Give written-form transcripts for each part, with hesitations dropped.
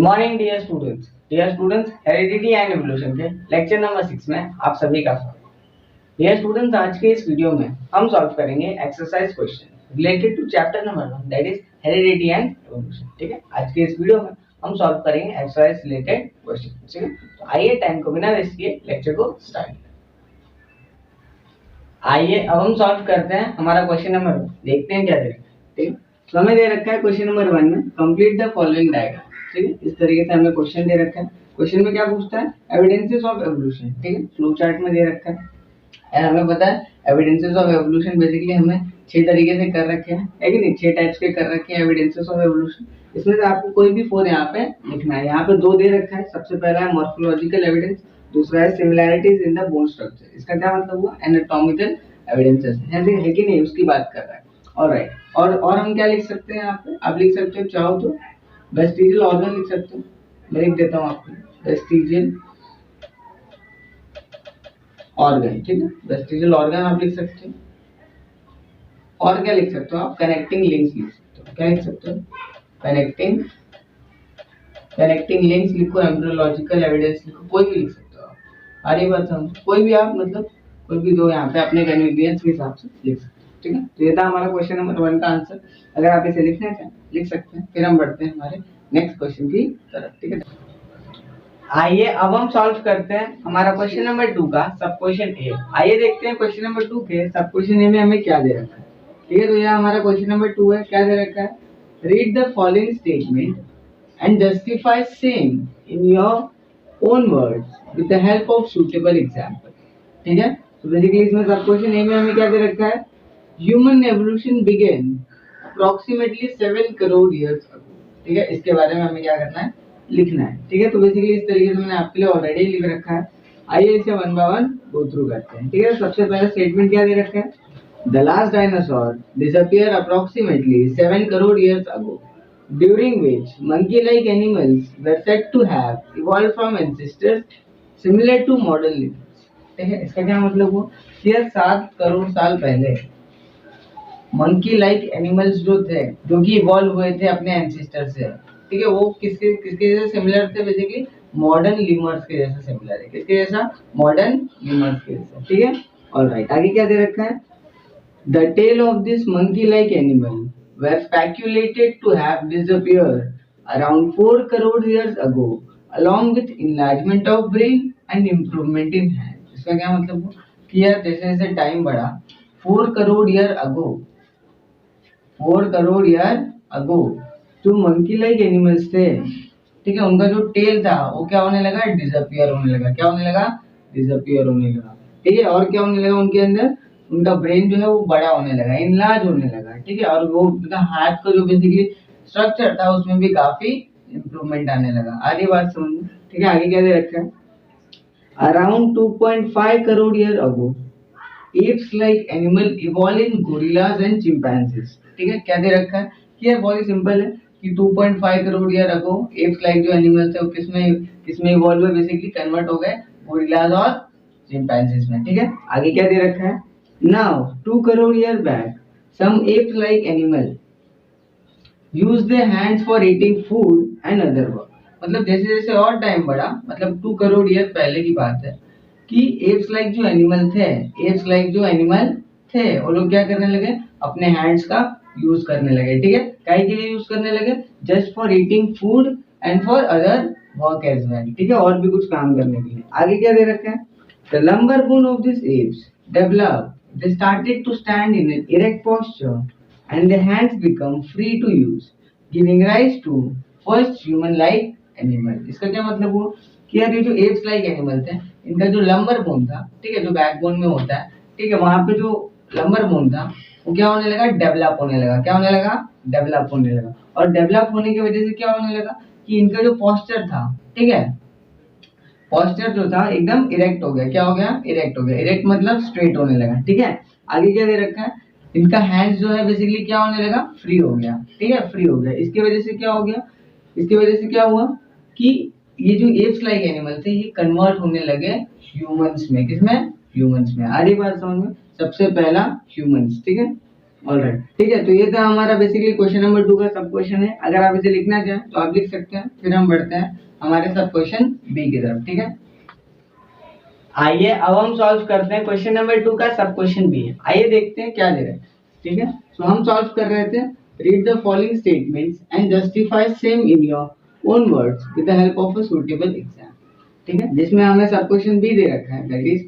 Morning dear students, heredity and evolution के lecture number 6 में आप सभी का स्वागत है। डियर स्टूडेंट्स, आज के इस वीडियो में हम सॉल्व करेंगे exercise question related to chapter number 1, that is heredity and evolution. ठीक है, आज के इस वीडियो में हम सॉल्व करेंगे एक्सरसाइज रिलेटेड क्वेश्चन। ठीक है, तो आइए टाइम को बिना वेस्ट किए लेक्चर को स्टार्ट करें। आइए अब हम सॉल्व करते हैं हमारा क्वेश्चन नंबर 1, देखते हैं क्या दे रखा है। ठीक है, तो हमें दे रखा है क्वेश्चन नंबर 1 में कंप्लीट द फॉलोइंग डायग्राम। ठीक है, इस तरीके से हमें क्वेश्चन दे रखा है। क्वेश्चन में क्या पूछता है? Evidences of evolution. ठीक है, फ्लो चार्ट में दे रखा है एंड हमें पता है एविडेंसेस ऑफ एवोल्यूशन बेसिकली हमें 6 तरीके से कर रखे हैं, है कि नहीं? 6 टाइप्स के कर रखे हैं एविडेंसेस ऑफ एवोल्यूशन। इसमें से आपको कोई भी 4 यहाँ पे लिखना है। यहाँ पे 2 दे रखा है। सबसे पहला है मॉर्फोलॉजिकल एविडेंस, दूसरा है similarities in the bone structure. इसका क्या मतलब हुआ? एनाटॉमिकल एविडेंसेस है कि नहीं, उसकी बात कर रहा है। ऑलराइट, और हम क्या लिख सकते हैं? यहाँ पे आप लिख सकते हो, चाहो तो वेस्टिजियल ऑर्गन लिख सकते हो। मैं लिख देता हूँ आपको वेस्टिजियल ऑर्गन। ठीक है, वेस्टिजियल ऑर्गन आप लिख सकते हो। और क्या लिख सकते हो आप? कनेक्टिंग लिंक्स लिख सकते हो। क्या लिख सकते हो? कनेक्टिंग लिंक्स लिखो, एम्ब्रियोलॉजिकल एविडेंस लिखो, कोई भी लिख सकते हो आप। आ रही बात समझ? कोई भी आप, मतलब कोई भी 2 यहाँ पे अपने कन्वीनियंस के हिसाब से लिख सकते हो। ठीक है, तो ये था हमारा क्वेश्चन नंबर 1 का आंसर। अगर आप इसे लिखना चाहें लिख सकते हैं। फिर हम बढ़ते हैं हमारे नेक्स्ट क्वेश्चन की तरफ। ठीक है, आइए अब हम सॉल्व करते हैं हमारा क्वेश्चन नंबर 2 का सब क्वेश्चन ए। आइए देखते हैं क्वेश्चन नंबर 2 के सब क्वेश्चन ए में हमें क्या दे रखा है। ठीक है, तो यह हमारा क्वेश्चन नंबर 2 है। क्या दे रखा है? Read the following statement and justify same in your own words with the help of suitable example. ठीक है, तो बेसिकली इसमें सब क्वेश्चन ए में हमें क्या दे रखा है? Human evolution began approximately 7 crore years ago. ठीक है, इसके बारे में हमें क्या करना है? लिखना है। ठीक है, तो बेसिकली इस तरीके से मैंने आपके लिए ऑलरेडी लिख रखा है। आइए इसे one by one go through करते हैं। ठीक है, सबसे पहला स्टेटमेंट क्या दे रखा है? The last dinosaur disappear approximately 7 crore years ago, during which monkey like animals were said to have evolved from ancestors similar to modern lemurs। ठीक है, इसका क्या मतलब हुआ कि 7 करोड़ साल पहले मंकी लाइक एनिमल्स जो थे, जो कि इवॉल्व हुए थे अपने एंसेस्टर से। ठीक है, वो किसके किसके जैसे सिमिलर थे? बेसिकली मॉडर्न लीमर्स के जैसे सिमिलर है। किसके जैसा? मॉडर्न लीमर्स के जैसा। ठीक है, ऑलराइट, आगे क्या दे रखा है? The tail of this monkey like animal were speculated to have disappeared around 4 crore years ago along with enlargement of brain and improvement in hands। इसका क्या मतलब हुआ कि यार जैसे जैसे टाइम बढ़ा 4 करोड़ ईयर अगो 4 करोड़ ईयर अगो जो मंकी लाइक एनिमल्स थे, ठीक है, उनका जो टेल था वो क्या होने लगा? डिसअपियर होने लगा। क्या होने लगा? डिसअपियर होने लगा। ठीक है, और क्या होने लगा? उनके अंदर उनका ब्रेन जो है वो बड़ा होने लगा, इनलार्ज होने लगा। ठीक है, और वो उनका हार्ट का जो बेसिकली स्ट्रक्चर था उसमें भी काफी इंप्रूवमेंट आने लगा। आगे बात समझ में? ठीक है, आगे क्या दे रखा है? Around 2.5 crore year ago apes like animal evolve in gorillas and chimpanzees। ठीक है, क्या दे रखा है? कि यार बहुत ही सिंपल है कि 2.5 करोड़ ईयर अगो apes like जो एनिमल्स है वो किसमें इवॉल्व हुए? बेसिकली कन्वर्ट हो गए गोरिल्लाज और चिंपैंजीज में। ठीक है, आगे क्या दे रखा है? Now 2 crore year back some apes like animal use their hands for eating food and other work। मतलब जैसे जैसे और टाइम बढ़ा, मतलब 2 करोड़ ईयर पहले की बात है कि एप्स लाइक जो एनिमल थे वो लोग क्या करने लगे? अपने हैंड्स का यूज करने लगे। ठीक है, काहे के लिए यूज करने लगे? Just for eating food and for other work as well. ठीक है, और भी कुछ काम करने के लिए। आगे क्या दे रखा है? The lumbar bone of this apps develop, they started to stand in an erect posture and their hands become free to use, giving rise to first human like animal। इसका क्या मतलब हुआ कि यार ये जो एप्स लाइक एनिमल थे इनका जो लंबर बोन था, ठीक है, जो बैकबोन में होता है, ठीक है, वहां पे जो लंबर बोन था वो क्या होने लगा? डेवलप होने लगा। क्या होने लगा? डेवलप होने लगा। और डेवलप होने की वजह से क्या होने लगा कि इनका जो पोस्चर था, ठीक है, पोस्चर जो था एकदम इरेक्ट हो गया। क्या हो गया? इरेक्ट हो गया। इरेक्ट मतलब स्ट्रेट होने लगा। ठीक है, आगे क्या दे रखा है? इनका हैंड्स जो है बेसिकली क्या होने लगा? फ्री हो गया। ठीक है, फ्री हो गया। इसकी वजह से क्या हो गया? इसकी वजह से क्या हुआ कि ये जो एप्स लाइक एनिमल थे ये कन्वर्ट होने लगे ह्यूमंस में। किसमें? ह्यूमंस में। आ रही बात समझ में? सबसे पहला ह्यूमंस। ठीक है, ऑलराइट, ठीक है। तो ये था हमारा बेसिकली क्वेश्चन नंबर 2 का सब क्वेश्चन है। अगर आप इसे लिखना चाहें तो आप लिख सकते हैं। फिर हम बढ़ते हैं हमारे सब क्वेश्चन बी की तरफ, ठीक है। आइए अब हम सॉल्व करते हैं क्वेश्चन नंबर 2 का सब क्वेश्चन बी है। आइए देखते हैं क्या दे रहा है, ठीक है। तो हम सॉल्व कर रहे थे। Read the following statements and justify same in your own words with the help of a suitable exam, ठीक है। जिसमें हमें सब क्वेश्चन बी दे रखा है, that is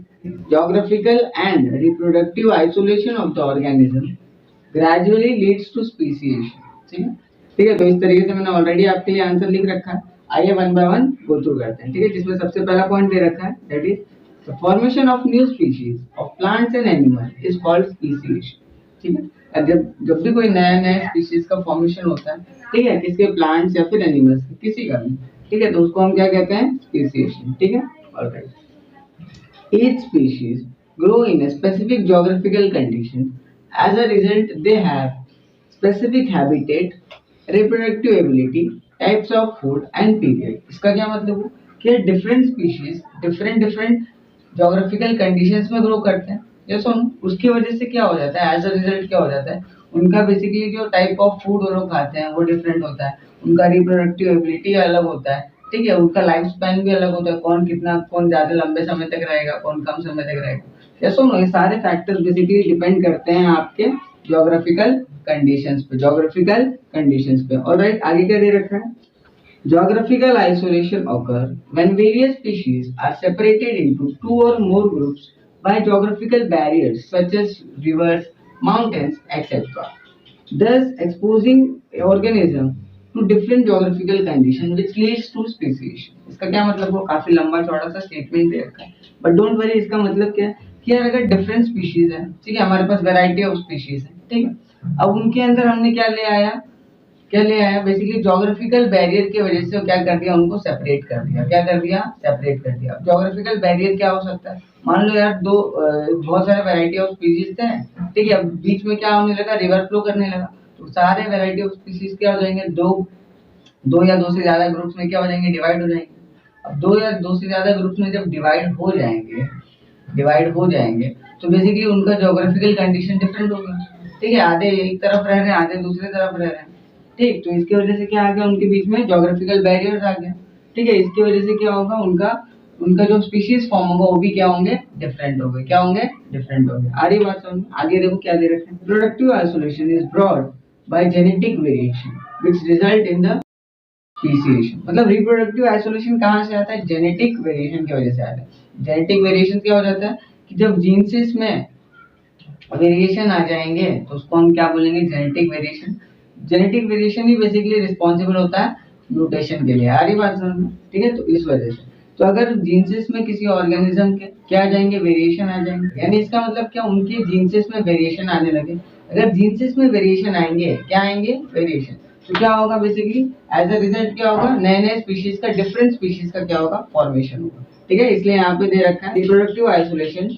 geographical and reproductive isolation of the organism gradually leads to speciation, ठीक है। ठीक है, तो इस तरीके से मैंने ऑलरेडी आपके लिए आंसर लिख रखा है। आइए one by one go through करते हैं, ठीक है। जिसमें सबसे पहला पॉइंट दे रखा है, that is the formation of new species of plants and animal is called speciation, ठीक है। अब जब भी कोई नया नया स्पीशीज का फॉर्मेशन होता है, ठीक है, किसके प्लांट्स या फिर एनिमल्स किसी का भी, ठीक है, तो उसको हम क्या कहते हैं, स्पीसीएशन, ठीक है। Alright, each species grow in a specific geographical condition. As a result, they have specific habitat, reproductive ability, types of food and period. इसका क्या मतलब हुआ कि different species different geographical conditions में ग्रो करते हैं। ये सुन, उसकी वजह से क्या हो जाता है, एज अ रिजल्ट क्या हो जाता है, उनका बेसिकली जो टाइप ऑफ फूड वो लोग खाते हैं वो डिफरेंट होता है, उनका रिप्रोडक्टिव एबिलिटी अलग होता है, ठीक है, उनका लाइफ स्पैन भी अलग होता है, कौन ज्यादा लंबे समय तक रहेगा, कौन कम समय तक रहेगा। या सुनो, ये सारे फैक्टर्स बेसिकली डिपेंड करते हैं आपके जोग्राफिकल कंडीशंस पे। ऑलराइट, आगे क्या दे रखा है, geographical isolation occur when various species are separated into two or more groups by geographical barriers such as rivers, mountains, etc. Thus exposing organism to different geographical conditions which leads to speciation. इसका क्या मतलब, वो काफी लंबा चौड़ा सा statement दे रखा है, बट डोंट वरी, इसका मतलब क्या है कि यार अगर डिफरेंट स्पीशीज है, ठीक है, हमारे पास वैरायटी ऑफ स्पीशीज है, ठीक है, अब उनके अंदर हमने क्या ले आया बेसिकली ज्योग्राफिकल बैरियर की वजह से क्या कर दिया, उनको सेपरेट कर दिया। क्या कर दिया, सेपरेट कर दिया। ज्योग्राफिकल बैरियर क्या हो सकता है, मान लो यार बहुत सारे वैरायटी ऑफ स्पीशीज थे, ठीक है, बीच में क्या होने लगा, रिवर फ्लो करने लगा, तो सारे वैरायटी ऑफ स्पीशीज क्या हो जाएंगे, दो या दो से ज्यादा ग्रुप्स में क्या हो जाएंगे, डिवाइड हो जाएंगे। अब दो या दो से ज्यादा ग्रुप्स में जब डिवाइड हो जाएंगे तो बेसिकली उनका ज्योग्राफिकल कंडीशन डिफरेंट होगा, ठीक है, आधे एक तरफ रह रहे हैं, आधे दूसरे तरफ रह रहे हैं, ठीक। तो इसकी वजह से क्या आ गया, उनके बीच में ज्योग्राफिकल बैरियर्स आ गया, ठीक है। इसकी वजह से क्या होगा, उनका जो स्पीशीज फॉर्म होगा वो भी क्या होंगे, डिफरेंट होंगे। क्या होंगे, डिफरेंट होंगे। आ रही बात समझ में? आगे देखो क्या दे रखा है, reproductive isolation is brought by genetic variation which result in the speciation. मतलब रिप्रोडक्टिव आइसोलेशन कहाँ से आता है, जेनेटिक वेरिएशन की वजह से आता है। जेनेटिक वेरिएशन क्या हो जाता है कि जब जीन्सेस में वेरिएशन आ जाएंगे तो उसको हम क्या बोलेंगे, जेनेटिक वेरिएशन। जेनेटिक वेरिएशन ही बेसिकली रिस्पॉन्सिबल होता है म्यूटेशन के लिए। आ रही बात समझ में? ठीक है, तो इस वजह से तो अगर जीन्सेस में किसी ऑर्गेनिज्म के क्या आ जाएंगे, वेरिएशन आ जाएंगे, यानी इसका मतलब क्या, उनके जीन्सेस में वेरिएशन आने लगे। अगर जीन्सेस में वेरिएशन आएंगे, क्या आएंगे, वेरिएशन, तो क्या होगा बेसिकली, एज अ रिजल्ट क्या होगा, नए नए स्पीशीज का, डिफरेंट स्पीशीज का क्या होगा, फॉर्मेशन होगा, ठीक है। इसलिए यहाँ पे दे रखा है reproductive isolation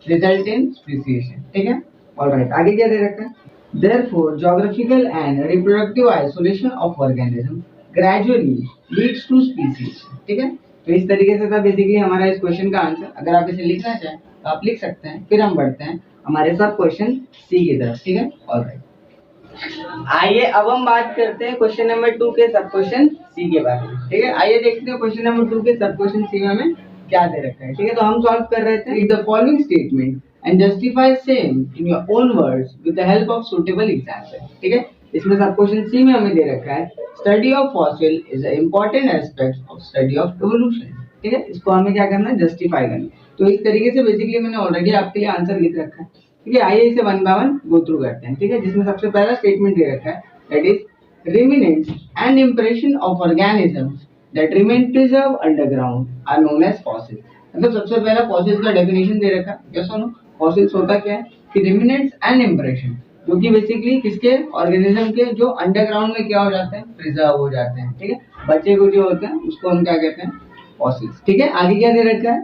result in speciation, ठीक है। ऑलराइट, आगे क्या दे रखा है, therefore geographical and reproductive isolation of organism gradually leads to species, ठीक है। तो इस तरीके से था बेसिकली हमारा इस क्वेश्चन का आंसर। अगर आप इसे लिखना चाहें तो आप लिख सकते हैं। फिर हम बढ़ते हैं हमारे सब क्वेश्चन सी की तरफ, ठीक है। ऑलराइट, आइए अब हम बात करते हैं क्वेश्चन नंबर 2 के सब क्वेश्चन सी के बारे में, ठीक है। आइए देखते हैं क्वेश्चन नंबर 2 के सब क्वेश्चन सी में हमें क्या दे रखा है, ठीक है। तो हम सॉल्व कर रहे थे, read the following statement and justify same in your own words with the help of suitable example, ठीक है। इसमें सब क्वेश्चन सी में हमें दे रखा है, study of fossil is a important aspect of study of evolution, ठीक है। इसको हमें क्या करना है, जस्टिफाई करना है। तो इस तरीके से बेसिकली मैंने ऑलरेडी आपके लिए आंसर लिख रखा है, ठीक है। आइए इसे one by one go through करते हैं, ठीक है। जिसमें सबसे पहला स्टेटमेंट दे रखा है, that is remnants and impression of organisms that remain preserve underground are known as fossil. मतलब सबसे पहला फॉसिल्स का डेफिनेशन दे रखा है। क्या सुनो, फॉसिल्स होता क्या है कि रिमिनेंट्स एंड इंप्रेशन, जो कि बेसिकली किसके, ऑर्गेनिज्म के, जो अंडरग्राउंड में क्या हो जाते हैं, प्रिजर्व हो जाते हैं, ठीक है। बचे को जो होते हैं उसको हम क्या कहते हैं, फॉसिल्स, ठीक है। आगे क्या दे रखा है,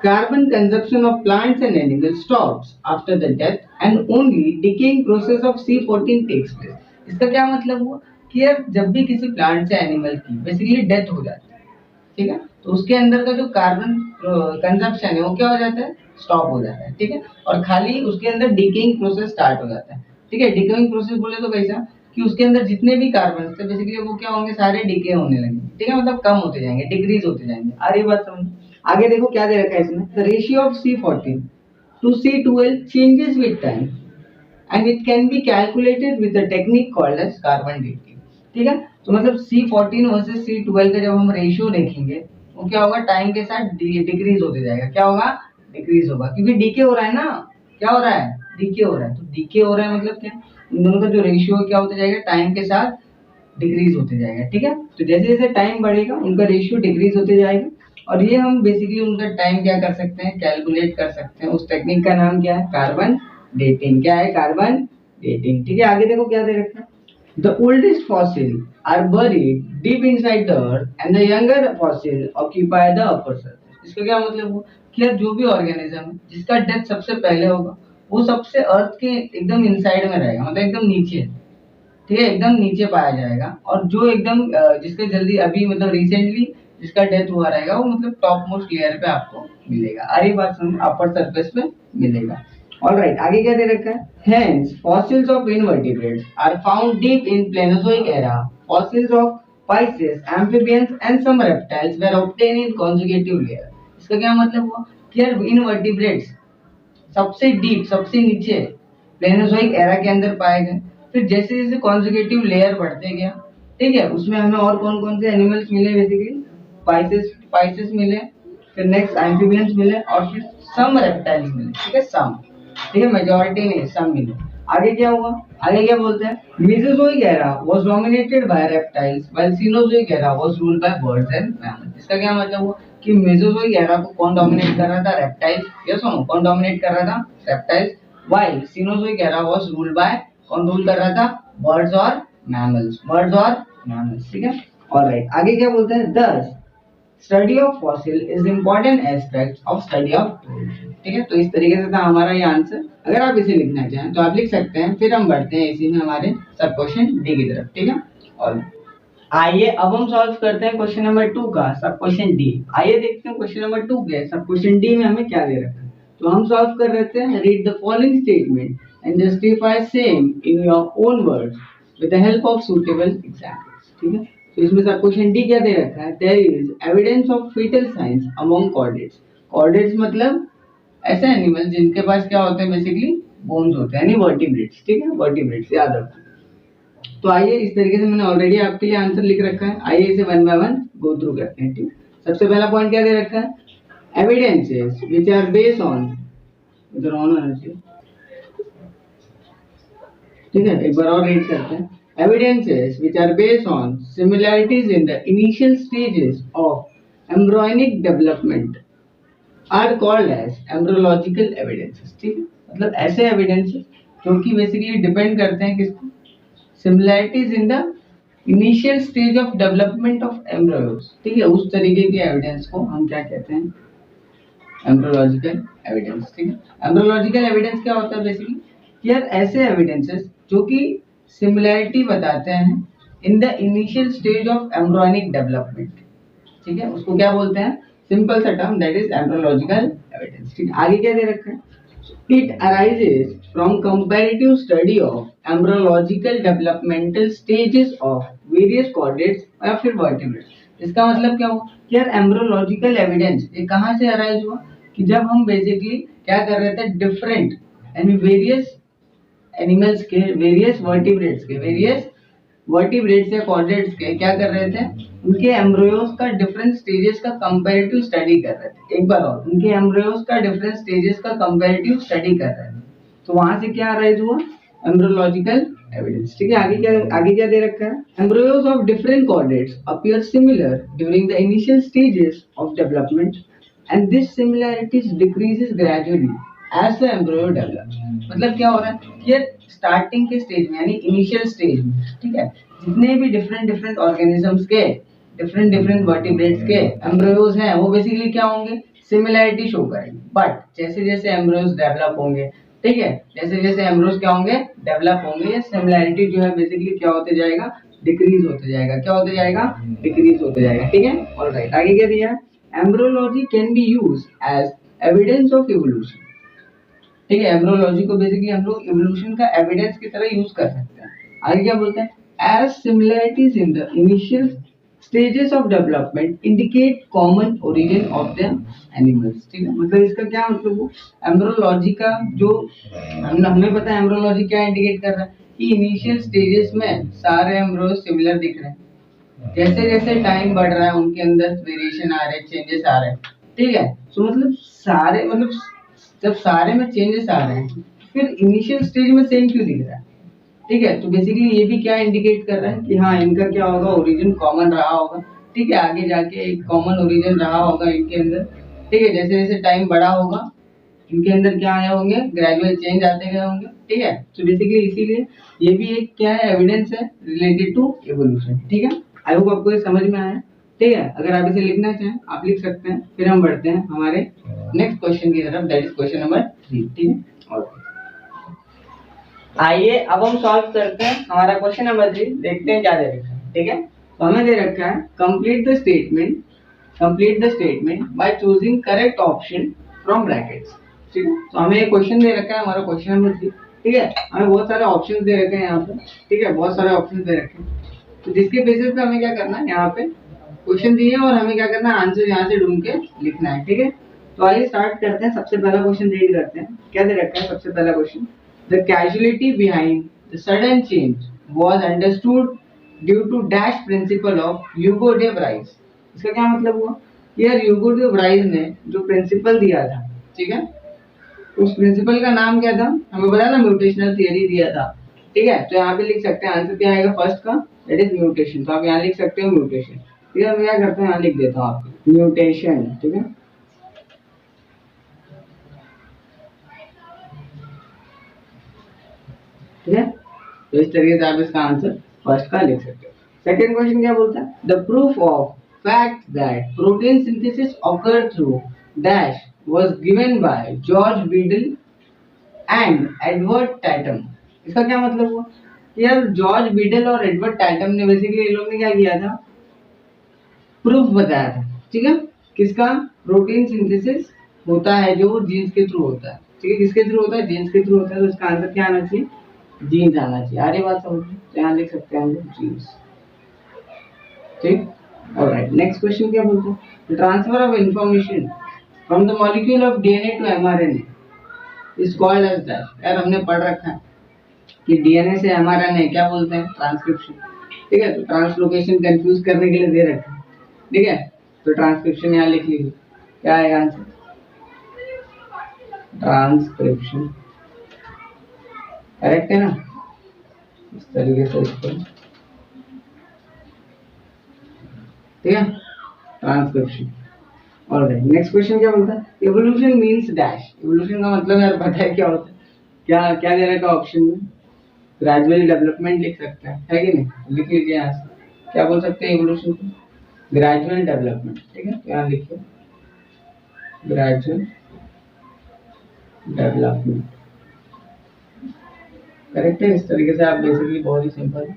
carbon consumption of plants and animals stops after the death and only decaying process of C14 takes place। इसका क्या मतलब हुआ कि यार जब भी किसी प्लांट या एनिमल की बेसिकली डेथ हो जाती है, ठीक है, तो उसके अंदर का जो कार्बन कंजप्शन है वो क्या हो जाता है, स्टॉप हो जाता है, ठीक है। और खाली उसके अंदर डिकेइंग प्रोसेस स्टार्ट हो जाता है। ठीक है। डिकेइंग प्रोसेस बोले तो कैसा कि उसके अंदर जितने भी कार्बन थे बेसिकली वो क्या होंगे, सारे डिके होने लगेंगे, ठीक है, मतलब कम होते जाएंगे, डिक्रीज होते जाएंगे। आ रही बात समझ? आगे देखो क्या दे रखा है इसमें, the ratio of C14 to C12 changes with time and it can be calculated with a technique called as carbon dating, ठीक है। तो मतलब C14 वर्सेस C12 का जब हम रेशियो देखेंगे वो क्या होगा, टाइम के साथ डिक्रीज होते जाएगा। क्या होगा, डिक्रीज होगा, क्योंकि डीके हो रहा है ना, क्या हो रहा है, डीके हो रहा है। तो डीके हो रहा है मतलब क्या, इन दोनों का जो रेशियो क्या होता जाएगा, टाइम के साथ डिक्रीज होते जाएगा, ठीक है। तो जैसे जैसे टाइम बढ़ेगा उनका रेशियो डिक्रीज होते जाएगा, और ये हम बेसिकली उनका टाइम क्या कर सकते हैं, कैलकुलेट कर सकते हैं। उस टेक्निक का नाम क्या है, कार्बन डेटिंग। क्या है, कार्बन डेटिंग, ठीक है। आगे देखो क्या दे रखा है, the oldest fossil are buried deep inside the earth and the younger fossil occupy the upper surface. इसका क्या मतलब हुआ कि यार जो भी ऑर्गेनिज्म है जिसका डेथ सबसे पहले होगा वो सबसे अर्थ के एकदम इनसाइड में रहेगा, मतलब एकदम नीचे, ठीक है, एकदम नीचे पाया जाएगा। और जो एकदम जिसके जल्दी अभी मतलब रिसेंटली जिसका डेथ हुआ रहेगा वो मतलब टॉप मोस्ट लेयर पे आपको मिलेगा। अरे बात समझ, अपर सरफेस पे मिलेगा। ऑलराइट, आगे क्या दे रखा है, hence fossils of invertebrates are found deep in plenozoic era. Fossils of pisces, amphibians and some reptiles were obtain in conjugative layer. इसका क्या मतलब हुआ कि यार इनवर्टिब्रेट्स सबसे डीप, सबसे नीचे प्लेनोजोइक एरा के अंदर पाए गए। फिर जैसे जैसे कॉन्जुगेटिव लेयर बढ़ते गया, ठीक है, उसमें हमें और कौन कौन से एनिमल्स मिले, बेसिकली स्पाइसेस मिले, फिर नेक्स्ट एम्फिबियंस मिले, और फिर सम रेप्टाइल्स मिले, ठीक है, सम, ठीक है, मेजॉरिटी नहीं, सम मिले। आगे क्या हुआ, आगे क्या बोलते हैं, Mesozoic era was dominated by reptiles while Cenozoic era was ruled by birds and mammals. इसका क्या मतलब हुआ कि मेसोजोइक एरा को कौन डोमिनेट कर रहा था, रेप्टाइल्स। यस और नो, कौन डोमिनेट कर रहा था, reptiles. While Cenozoic era was ruled by, कौन रूल कर रहा था, बर्ड्स और मैमल्स, बर्ड्स और मैमल्स, ठीक है। ऑलराइट, आगे क्या बोलते हैं, दस study of fossil is important aspect of study of tools, ठीक है। तो इस तरीके से था हमारा ये आंसर। अगर आप इसे लिखना चाहें तो आप लिख सकते हैं। फिर हम बढ़ते हैं इसी में हमारे सब क्वेश्चन डी की तरफ, ठीक है। और आइए अब हम सॉल्व करते हैं क्वेश्चन नंबर 2 का सब क्वेश्चन डी। आइए देखते हैं क्वेश्चन नंबर 2 के सब क्वेश्चन डी में हमें क्या दे रखा है। तो हम सॉल्व कर रहे हैं, read the following statement and justify same in your own words with the help of suitable examples, ठीक है। तो इसमें सब क्वेश्चन डी क्या दे रखा है, there is evidence of fetal science among chordates. Chordates मतलब ऐसे एनिमल जिनके पास क्या होते हैं, बेसिकली बोन्स होते हैं, यानी वर्टिब्रेट्स, ठीक है, वर्टिब्रेट्स, याद रखो। तो आइए इस तरीके से मैंने ऑलरेडी आपके लिए आंसर लिख रखा है। आइए इसे one by one go through करते हैं, ठीक। सबसे पहला पॉइंट क्या दे रखा है, evidences which are based on, इधर ऑन होना चाहिए, ठीक है। एक बार और रीड करते हैं, evidences which are based on similarities in the initial stages of embryonic development are called as embryological evidences, ठीक है। मतलब ऐसे एविडेंसेस जो कि बेसिकली डिपेंड करते हैं किसको, similarities in the initial stage of development of embryos, ठीक है, उस तरीके के एविडेंस को हम क्या कहते हैं, एम्ब्रियोलॉजिकल एविडेंस, ठीक है। एम्ब्रियोलॉजिकल एविडेंस क्या होता है, बेसिकली यार ऐसे एविडेंसेस जो कि सिमिलैरिटी बताते हैं इन the initial stage of embryonic development, ठीक है, उसको क्या बोलते हैं, सिंपल सा term, that is embryological evidence, ठीक है। आगे क्या दे रखा है, it arises from comparative study of embryological developmental stages of various chordates या फिर vertebrates। इसका मतलब क्या हुआ कि यार एम्ब्रियोलॉजिकल एविडेंस ये कहाँ से अराइज हुआ कि जब हम बेसिकली क्या कर रहे थे, डिफरेंट यानी वेरियस एनिमल्स के, वेरियस वर्टिब्रेट्स या कॉर्डेट्स के क्या कर रहे थे, उनके एम्ब्रियोज का डिफरेंट स्टेजेस का कंपैरेटिव स्टडी कर रहे थे। एक बार और, उनके एम्ब्रियोज का डिफरेंट स्टेजेस का कंपैरेटिव स्टडी कर रहे थे। तो वहां से क्या अराइज हुआ, एम्ब्रियोलॉजिकल एविडेंस, ठीक है। आगे क्या दे रखा है, embryos of different chordates appear similar during the initial stages of development and this similarities decreases gradually as the embryo develops. मतलब क्या हो रहा है कि स्टार्टिंग के स्टेज में यानी इनिशियल स्टेज में, ठीक है, जितने भी डिफरेंट ऑर्गेनिजम्स के, डिफरेंट वर्टिब्रेट्स के एम्ब्रियोज हैं वो बेसिकली क्या होंगे, सिमिलैरिटी शो करेंगे। बट जैसे जैसे एम्ब्रियोज डेवलप होंगे, ठीक है, जैसे जैसे एम्ब्रियोज क्या होंगे, डेवलप होंगे, ये सिमिलैरिटी जो है बेसिकली क्या होते जाएगा, डिक्रीज होते जाएगा। क्या होते जाएगा, डिक्रीज होते जाएगा, ठीक है। ऑलराइट, आगे क्या दिया है, embryology can be used as evidence of evolution. ठीक है, एम्ब्रियोलॉजी को बेसिकली हम लोग इवोल्यूशन का एविडेंस की तरह यूज कर सकते हैं। आगे क्या बोलते हैं, as similarities in the initial stages of development indicate common origin of the animals. ठीक है, मतलब इसका क्या मतलब वो एम्ब्रियोलॉजी का जो हमें पता है एम्ब्रियोलॉजी क्या इंडिकेट कर रहा है कि इनिशियल स्टेजेस में सारे एम्ब्रियो सिमिलर दिख रहे हैं, जैसे जैसे टाइम बढ़ रहा है उनके अंदर वेरिएशन आ रहे हैं, चेंजेस आ रहे हैं। ठीक है, तो मतलब सारे मतलब जब सारे में चेंजेस आ रहे हैं फिर इनिशियल स्टेज में सेम क्यों दिख रहा है। ठीक है, तो बेसिकली ये भी क्या इंडिकेट कर रहा है कि हाँ इनका क्या होगा, ओरिजिन कॉमन रहा होगा। ठीक है, आगे जाके एक कॉमन ओरिजिन रहा होगा इनके अंदर। ठीक है, जैसे जैसे टाइम बड़ा होगा इनके अंदर क्या आए होंगे, ग्रेजुअल चेंज आते गए होंगे। ठीक है, तो बेसिकली इसीलिए ये भी एक क्या है, एविडेंस है रिलेटेड टू एवोल्यूशन। ठीक है, आई होप आपको ये समझ में आया। ठीक है, अगर आप इसे लिखना चाहें आप लिख सकते हैं, फिर हम बढ़ते हैं हमारे नेक्स्ट क्वेश्चन की तरफ, दैट इज क्वेश्चन नंबर 3। ठीक है, ओके, आइए अब हम सॉल्व करते हैं हमारा क्वेश्चन नंबर 3, देखते हैं क्या दे रखा है। ठीक है, तो हमें दे रखा है complete the statement by choosing correct option from brackets. ठीक है, तो हमें एक क्वेश्चन दे रखा है हमारा क्वेश्चन नंबर 3। ठीक है, हमें बहुत सारे ऑप्शंस दे रखे हैं यहाँ पे। ठीक है, बहुत सारे ऑप्शंस दे रखे हैं, तो जिसके बेसिस पे हमें क्या करना है, यहाँ पे क्वेश्चन दिए हैं और हमें क्या करना है, आंसर यहाँ से ढूंढ के लिखना है। ठीक है, तो आइए स्टार्ट करते हैं। सबसे पहला क्वेश्चन रीड करते हैं, क्या दे रखा है सबसे पहला question, the causality behind the sudden change was understood due to dash principle of Hugo de Vries. इसका क्या मतलब हुआ, यार ह्यूगो डे ब्राइस ने जो प्रिंसिपल दिया था, ठीक है, उस प्रिंसिपल का नाम क्या था, हमें पता ना, म्यूटेशनल थियरी दिया था। ठीक है, तो यहाँ पे लिख सकते हैं आंसर क्या आएगा फर्स्ट का, दैट इज म्यूटेशन। तो आप यहाँ लिख सकते हो म्यूटेशन। ठीक है, मैं क्या करता हूँ यहाँ लिख देता हूँ आपको म्यूटेशन। ठीक है, ठीक है, तो इस तरीके से आप इसका आंसर फर्स्ट का लिख सकते हो। सेकंड क्वेश्चन क्या बोलता है, the proof of fact that protein synthesis occur through dash was given by George Beadle and Edward Tatum. इसका क्या मतलब हुआ, यार जॉर्ज बीडल और एडवर्ड टैटम ने बेसिकली ये लोग ने क्या किया था, प्रूफ बताया था। ठीक है, किसका, प्रोटीन सिंथेसिस होता है जो जीन्स के थ्रू होता है। ठीक है, किसके थ्रू होता है, जीन्स के थ्रू होता है, तो इसका आंसर क्या आना चाहिए, जीन्स आना चाहिए। आ रही बात समझ में, तो यहाँ लिख सकते हैं हम लोग जीन्स। ठीक, ऑलराइट, नेक्स्ट क्वेश्चन क्या बोलते हैं, transfer of information from the molecule of DNA to mRNA is called as that. यार हमने पढ़ रखा है कि डीएनए से एमआरएनए क्या बोलते हैं, ट्रांसक्रिप्शन। ठीक है, तो ट्रांसलोकेशन कंफ्यूज करने के लिए दे रखा है। ठीक है, तो ट्रांसक्रिप्शन यहाँ लिख लीजिए, क्या आएगा आंसर, ट्रांसक्रिप्शन। करेक्ट है ना, इस तरीके से इसको, ठीक है, ट्रांसक्रिप्शन। ऑलराइट, नेक्स्ट क्वेश्चन क्या बोलता है, इवोल्यूशन मींस डैश। इवोल्यूशन का मतलब यार पता है क्या होता है, क्या क्या दे रखा ऑप्शन में, ग्रेजुअल डेवलपमेंट लिख सकते हैं, है कि नहीं, लिख लीजिए यहाँ से, क्या बोल सकते हैं इवोल्यूशन को, ग्रेजुअल डेवलपमेंट। ठीक है, तो यहाँ लिखिए ग्रेजुअल डेवलपमेंट। करेक्ट है, इस तरीके से आप बेसिकली बहुत ही सिंपल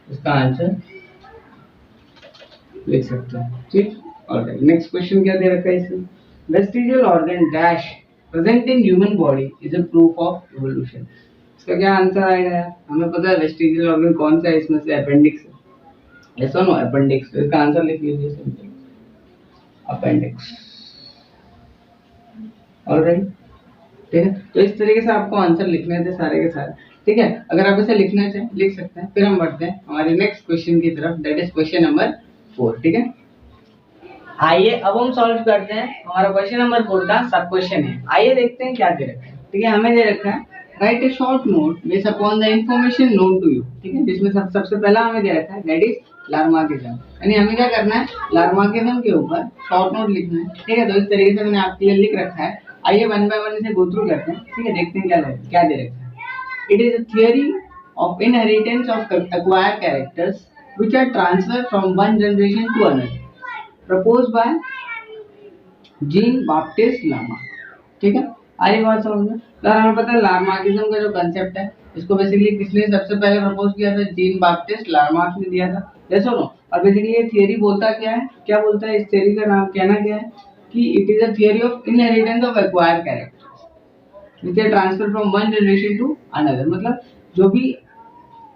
इसका आंसर लिख सकते हैं। ठीक, ऑलराइट, नेक्स्ट क्वेश्चन क्या दे रखा है इसमें, vestigial organ dash present in human body is a proof of evolution. इसका क्या आंसर आएगा यार, हमें पता है वेस्टिजियल ऑर्गन कौन सा है, इसमें से अपेंडिक्स है, ऐसा नो अपेंडिक्स। तो इसका आंसर लिख लीजिए सिंपल, अपेंडिक्स। ऑलराइट, ठीक है, तो इस तरीके से आपको आंसर लिखने थे सारे के सारे। ठीक है, अगर आप इसे लिखना चाहें लिख सकते हैं। फिर हम बढ़ते हैं हमारे नेक्स्ट क्वेश्चन की तरफ, दैट इज क्वेश्चन नंबर 4। ठीक है, आइए अब हम सॉल्व करते हैं हमारा क्वेश्चन नंबर 4 का सब क्वेश्चन है। आइए देखते हैं क्या दे रखा है। ठीक है, हमें दे रखा है write a short note based upon the information known to you. ठीक है, जिसमें सबसे पहला हमें दे रखा है दैट इज लार्माकिज्म, यानी हमें क्या करना है, लार्माकिज्म के ऊपर शॉर्ट नोट लिखना है। ठीक है, तो इस तरीके से मैंने आपके लिए लिख रखा है। आइए वन बाय वन इसे गो थ्रू करते हैं। ठीक है, देखते हैं क्या दे रखा है। It is a theory of inheritance of acquired characters which are transferred from one generation to another, proposed by Jean Baptiste Lamarck. ठीक है, आई बात समझ में, तो हमें पता है लार्माकिज्म का जो कंसेप्ट है, इसको बेसिकली किसने सबसे पहले प्रपोज किया था, जीन बाप्टिस्ट लार्माक ने दिया था। जैसे नो, और बेसिकली ये थियरी बोलता क्या है, क्या बोलता है, इस थियरी का नाम कहना क्या है कि it is a theory of inheritance of acquired characters. Which are transfer from one generation to another. मतलब जो भी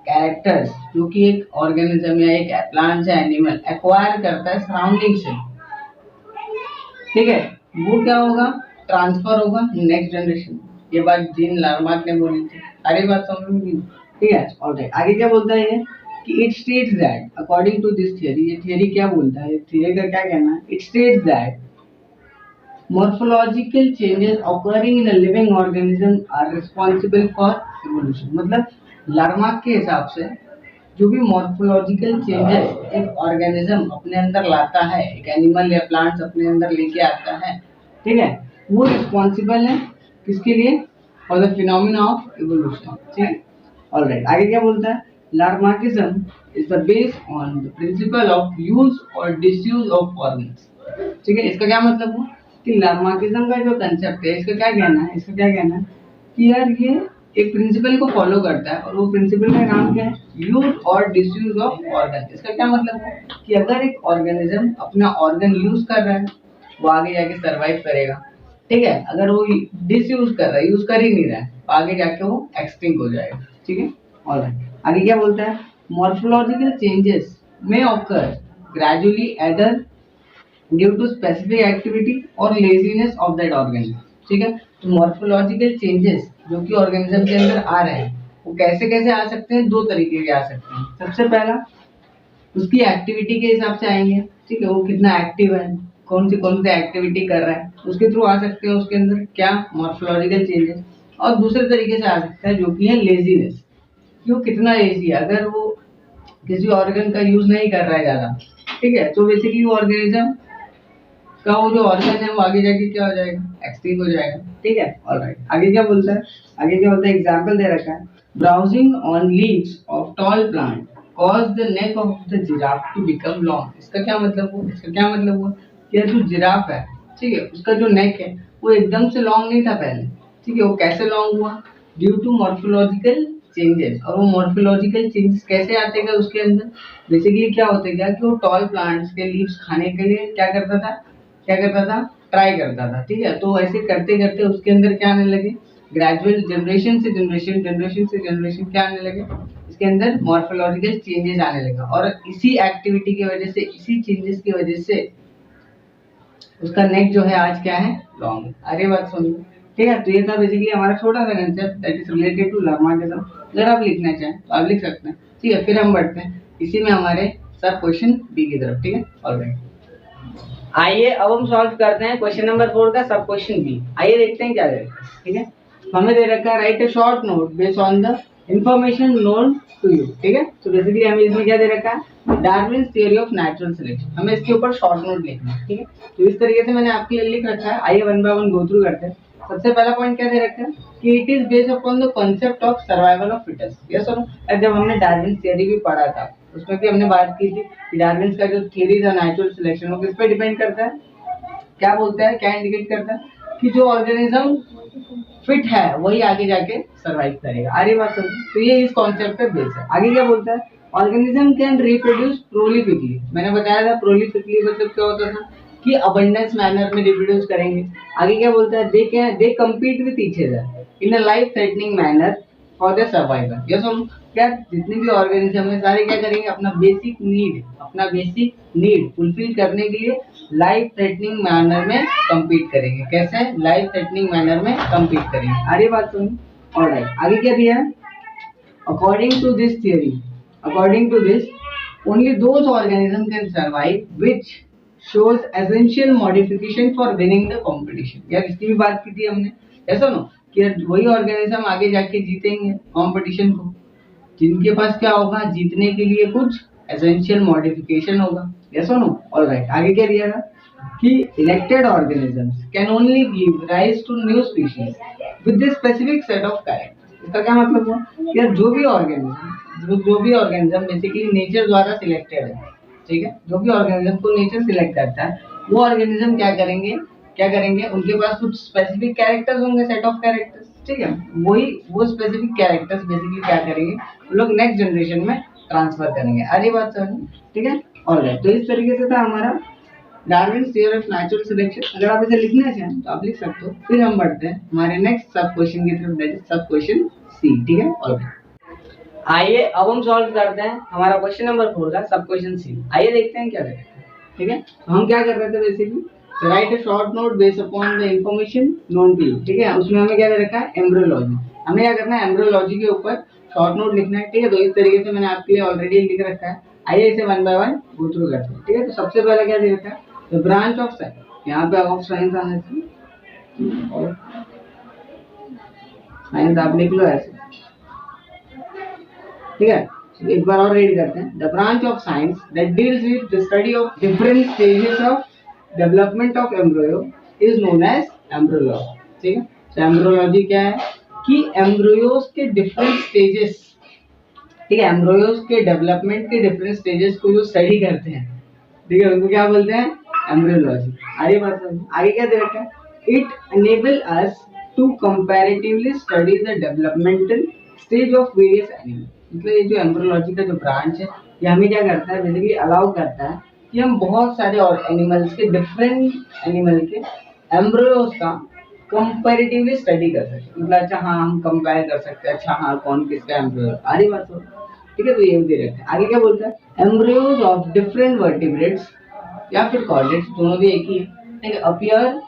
कैरेक्टर्स जो कि एक ऑर्गेनिज्म या एक प्लांट या एनिमल एक्वायर करता है सराउंडिंग से, ठीक है, वो क्या होगा, ट्रांसफर होगा नेक्स्ट जनरेशन। ये बात जीन लार्मार्क ने बोली थी, सारी बात समझ में नहीं, ठीक है। ऑलराइट, आगे क्या बोलता है ये कि it states that according to this theory, ये थियरी क्या बोलता है, थियरी का क्या कहना है, it states that morphological changes occurring in a living organism are responsible for evolution। मतलब लार्मार्क के हिसाब से जो भी मॉर्फोलॉजिकल चेंजेस एक ऑर्गेनिज्म अपने अंदर लाता है, एक एनिमल या प्लांट्स अपने अंदर लेके आता है, ठीक है, वो रिस्पॉन्सिबल है किसके लिए, for the phenomena of evolution, ठीक है। ऑलराइट, आगे क्या बोलता है, Lamarckism is the based on the principle of use और डिसयूज ऑफ ऑर्गन्स, ठीक है। इसका क्या मतलब हुआ कि लार्मार्किज्म का जो कंसेप्ट है, इसका क्या कहना है, इसका क्या कहना है कि यार ये एक प्रिंसिपल को फॉलो करता है, और वो प्रिंसिपल का नाम क्या है, यूज और डिसयूज ऑफ ऑर्गन। इसका क्या मतलब है कि अगर एक ऑर्गेनिज्म अपना ऑर्गन यूज कर रहा है वो आगे जाके सरवाइव करेगा, ठीक है। अगर वो डिसयूज कर रहा है, यूज कर ही नहीं रहा है, तो आगे जाके वो एक्सटिंक्ट हो जाएगा, ठीक है। ऑलराइट, आगे क्या बोलता है, मॉर्फोलॉजिकल चेंजेस में occur gradually either due to specific activity और लेजीनेस ऑफ दैट ऑर्गेनिज्म, ठीक है। तो मॉर्फोलॉजिकल चेंजेस जो कि ऑर्गेनिज्म के अंदर आ रहे हैं वो कैसे कैसे आ सकते हैं, दो तरीके के आ सकते हैं। सबसे पहला उसकी एक्टिविटी के हिसाब से आएंगे, ठीक है, वो कितना एक्टिव है, कौन सी एक्टिविटी कर रहा है, उसके थ्रू आ सकते हैं उसके अंदर क्या, मॉर्फोलॉजिकल चेंजेस। और दूसरे तरीके से आ सकता है जो कि है लेजीनेस, कि वो कितना लेजी है, अगर वो किसी ऑर्गन का यूज नहीं कर रहा है ज्यादा, ठीक है, तो बेसिकली वो ऑर्गेनिज्म का वो जो ऑर्गन है वो आगे जाके क्या हो जाएगा, एक्सटिंक्ट हो जाएगा, ठीक है। ऑलराइट, आगे क्या बोलता है, आगे क्या बोलता है, एग्जांपल दे रखा है, browsing on leaves of tall plant cause the neck of the giraffe to become long. इसका क्या मतलब हुआ, इसका क्या मतलब हुआ कि यार जो जिराफ है, ठीक है, उसका जो नेक है वो एकदम से लॉन्ग नहीं था पहले, ठीक है, वो कैसे लॉन्ग हुआ, ड्यू टू मॉर्फोलॉजिकल चेंजेस। और वो मॉर्फोलॉजिकल चेंजेस कैसे आते हैं उसके अंदर, बेसिकली क्या होते क्या कि वो टॉल प्लांट्स के लीव्स खाने के लिए क्या करता था, ट्राई करता था, ठीक है। तो ऐसे करते करते उसके अंदर क्या आने लगे, ग्रेजुअल जनरेशन से जनरेशन क्या आने लगे, इसके अंदर मॉर्फोलॉजिकल चेंजेस आने लगा। और इसी एक्टिविटी की वजह से, इसी चेंजेस की वजह से उसका नेक जो है आज क्या है, लॉन्ग। अरे बात सुनिए, ठीक है। तो ये था बेसिकली हमारा छोटा सा concept that is related to Lamarckism. अगर आप लिखना चाहें तो आप लिख सकते हैं, ठीक है। फिर हम बढ़ते हैं इसी में हमारे सब क्वेश्चन बी की तरफ, ठीक है। ऑलराइट, आइए अब हम सॉल्व करते हैं क्वेश्चन नंबर 4 का सब क्वेश्चन बी। आइए देखते हैं क्या दे रखा है, ठीक है। हमें दे रखा है write a short note based on the information known to you, ठीक है। तो बेसिकली हमें इसमें क्या दे रखा है, Darwin's theory of natural selection. हमें इसके ऊपर शॉर्ट नोट लिखना है, ठीक है। तो इस तरीके से मैंने आपके लिए लिख रखा है, आइए one by one go through करते हैं। सबसे पहला पॉइंट क्या दे रखा है कि it is based upon the concept of survival of fittest. Yes और नो, जब हमने डार्विन थ्योरी भी पढ़ा था उसमें भी हमने बात की थी कि डार्विन का जो थ्योरी था नेचुरल सिलेक्शन वो किस पे डिपेंड करता है, क्या बोलता है, क्या इंडिकेट करता है कि जो ऑर्गेनिज्म फिट है वही आगे जाके सरवाइव करेगा। आगे बात समझ, तो ये इस कॉन्सेप्ट पे बेस है। आगे क्या बोलता है, ऑर्गेनिज्म कैन रिप्रोड्यूस प्रोलिफिकली। मैंने बताया था प्रोलिफिकली मतलब क्या होता था कि अबंडेंस मैनर में रिप्रोड्यूस करेंगे। आगे क्या बोलता है, दे compete with each other in a life threatening manner for the survival. Yes और क्या, जितने भी ऑर्गेनिज्म है सारे क्या करेंगे, अपना बेसिक नीड फुलफिल करने के लिए लाइफ थ्रेटनिंग मैनर में कम्पीट करेंगे। कैसे, लाइफ थ्रेटनिंग मैनर में कम्पीट करेंगे। आगे बात सुनिए। ऑलराइट, आगे क्या दिया है, according to this theory, according to this only those organism can survive which shows essential modification for winning the competition। यार इसकी भी बात की थी हमने, ऐसा नो कि वही ऑर्गेनिज्म आगे जाके जीतेंगे कंपटीशन को जिनके पास क्या होगा, जीतने के लिए कुछ एसेंशियल मॉडिफिकेशन होगा। यस और नो। ऑलराइट, आगे क्या दिया था कि elected organisms can only give rise to new species with this specific set of characters. इसका क्या मतलब हुआ कि यार जो भी ऑर्गेनिज्म बेसिकली नेचर द्वारा सिलेक्टेड है, ठीक है, जो भी ऑर्गेनिज्म को नेचर सिलेक्ट करता है वो ऑर्गेनिज्म क्या करेंगे, उनके पास कुछ स्पेसिफिक कैरेक्टर्स होंगे, सेट ऑफ कैरेक्टर्स, ठीक है। वो स्पेसिफिक कैरेक्टर्स बेसिकली क्या करेंगे, वो लोग नेक्स्ट जनरेशन में ट्रांसफर करेंगे। अरे बात समझ, ठीक है। ऑलराइट, तो इस तरीके से था हमारा Darwin theory of natural selection. अगर आप इसे लिखना चाहें तो आप लिख सकते हो। फिर हम बढ़ते हैं हमारे नेक्स्ट सब क्वेश्चन की तरफ, दैट इज सब क्वेश्चन सी। ठीक है, और आइए अब हम सॉल्व करते हैं हमारा क्वेश्चन नंबर 4 का सब क्वेश्चन सी। आइए देखते हैं क्या करें। ठीक है, तो हम क्या कर रहे थे basically, write a short note based upon the information known to you. ठीक है, उसमें हमें क्या दे रखा है, एम्ब्रियोलॉजी। हमें क्या करना है, एम्ब्रियोलॉजी के ऊपर शॉर्ट नोट लिखना है। ठीक है, तो इस तरीके से मैंने आपके लिए ऑलरेडी लिख रखा है। आइए इसे one by one go through करते हैं। ठीक है, तो सबसे पहले क्या दे रखा है, द ब्रांच ऑफ साइंस। यहाँ पे ऑफ साइंस आना चाहिए और साइंस आप लिख लो ऐसे। ठीक है, एक बार और रीड करते हैं। The branch of science that deals with the study of different stages of development of embryo is known as embryology. ठीक है, तो एम्ब्रियोलॉजी क्या है कि एम्ब्रियोज के डिफरेंट स्टेजेस, ठीक है, एम्ब्रियोज के डेवलपमेंट के डिफरेंट स्टेजेस को जो स्टडी करते हैं, ठीक है, उनको क्या बोलते हैं, एम्ब्रियोलॉजी। आगे बात समझो, आगे क्या दे रखा है, it enable us to comparatively study the developmental stage of various animal. मतलब ये जो एम्ब्रियोलॉजी का जो ब्रांच है, ये हमें क्या करता है, बेसिकली अलाउ करता है कि हम बहुत सारे और एनिमल्स के, डिफरेंट एनिमल के एम्ब्रियोज का कंपैरेटिवली स्टडी कर सकते हैं। मतलब अच्छा हाँ, हम कंपेयर कर सकते हैं, अच्छा हाँ कौन किसका एम्ब्रियो। आगे बात हो, ठीक है, तो ये दे रखा है। आगे क्या बोलता है, एम्ब्रियोज ऑफ डिफरेंट वर्टिब्रेट्स या फिर कॉर्डेट्स, दोनों भी एक ही है, ठीक है, appear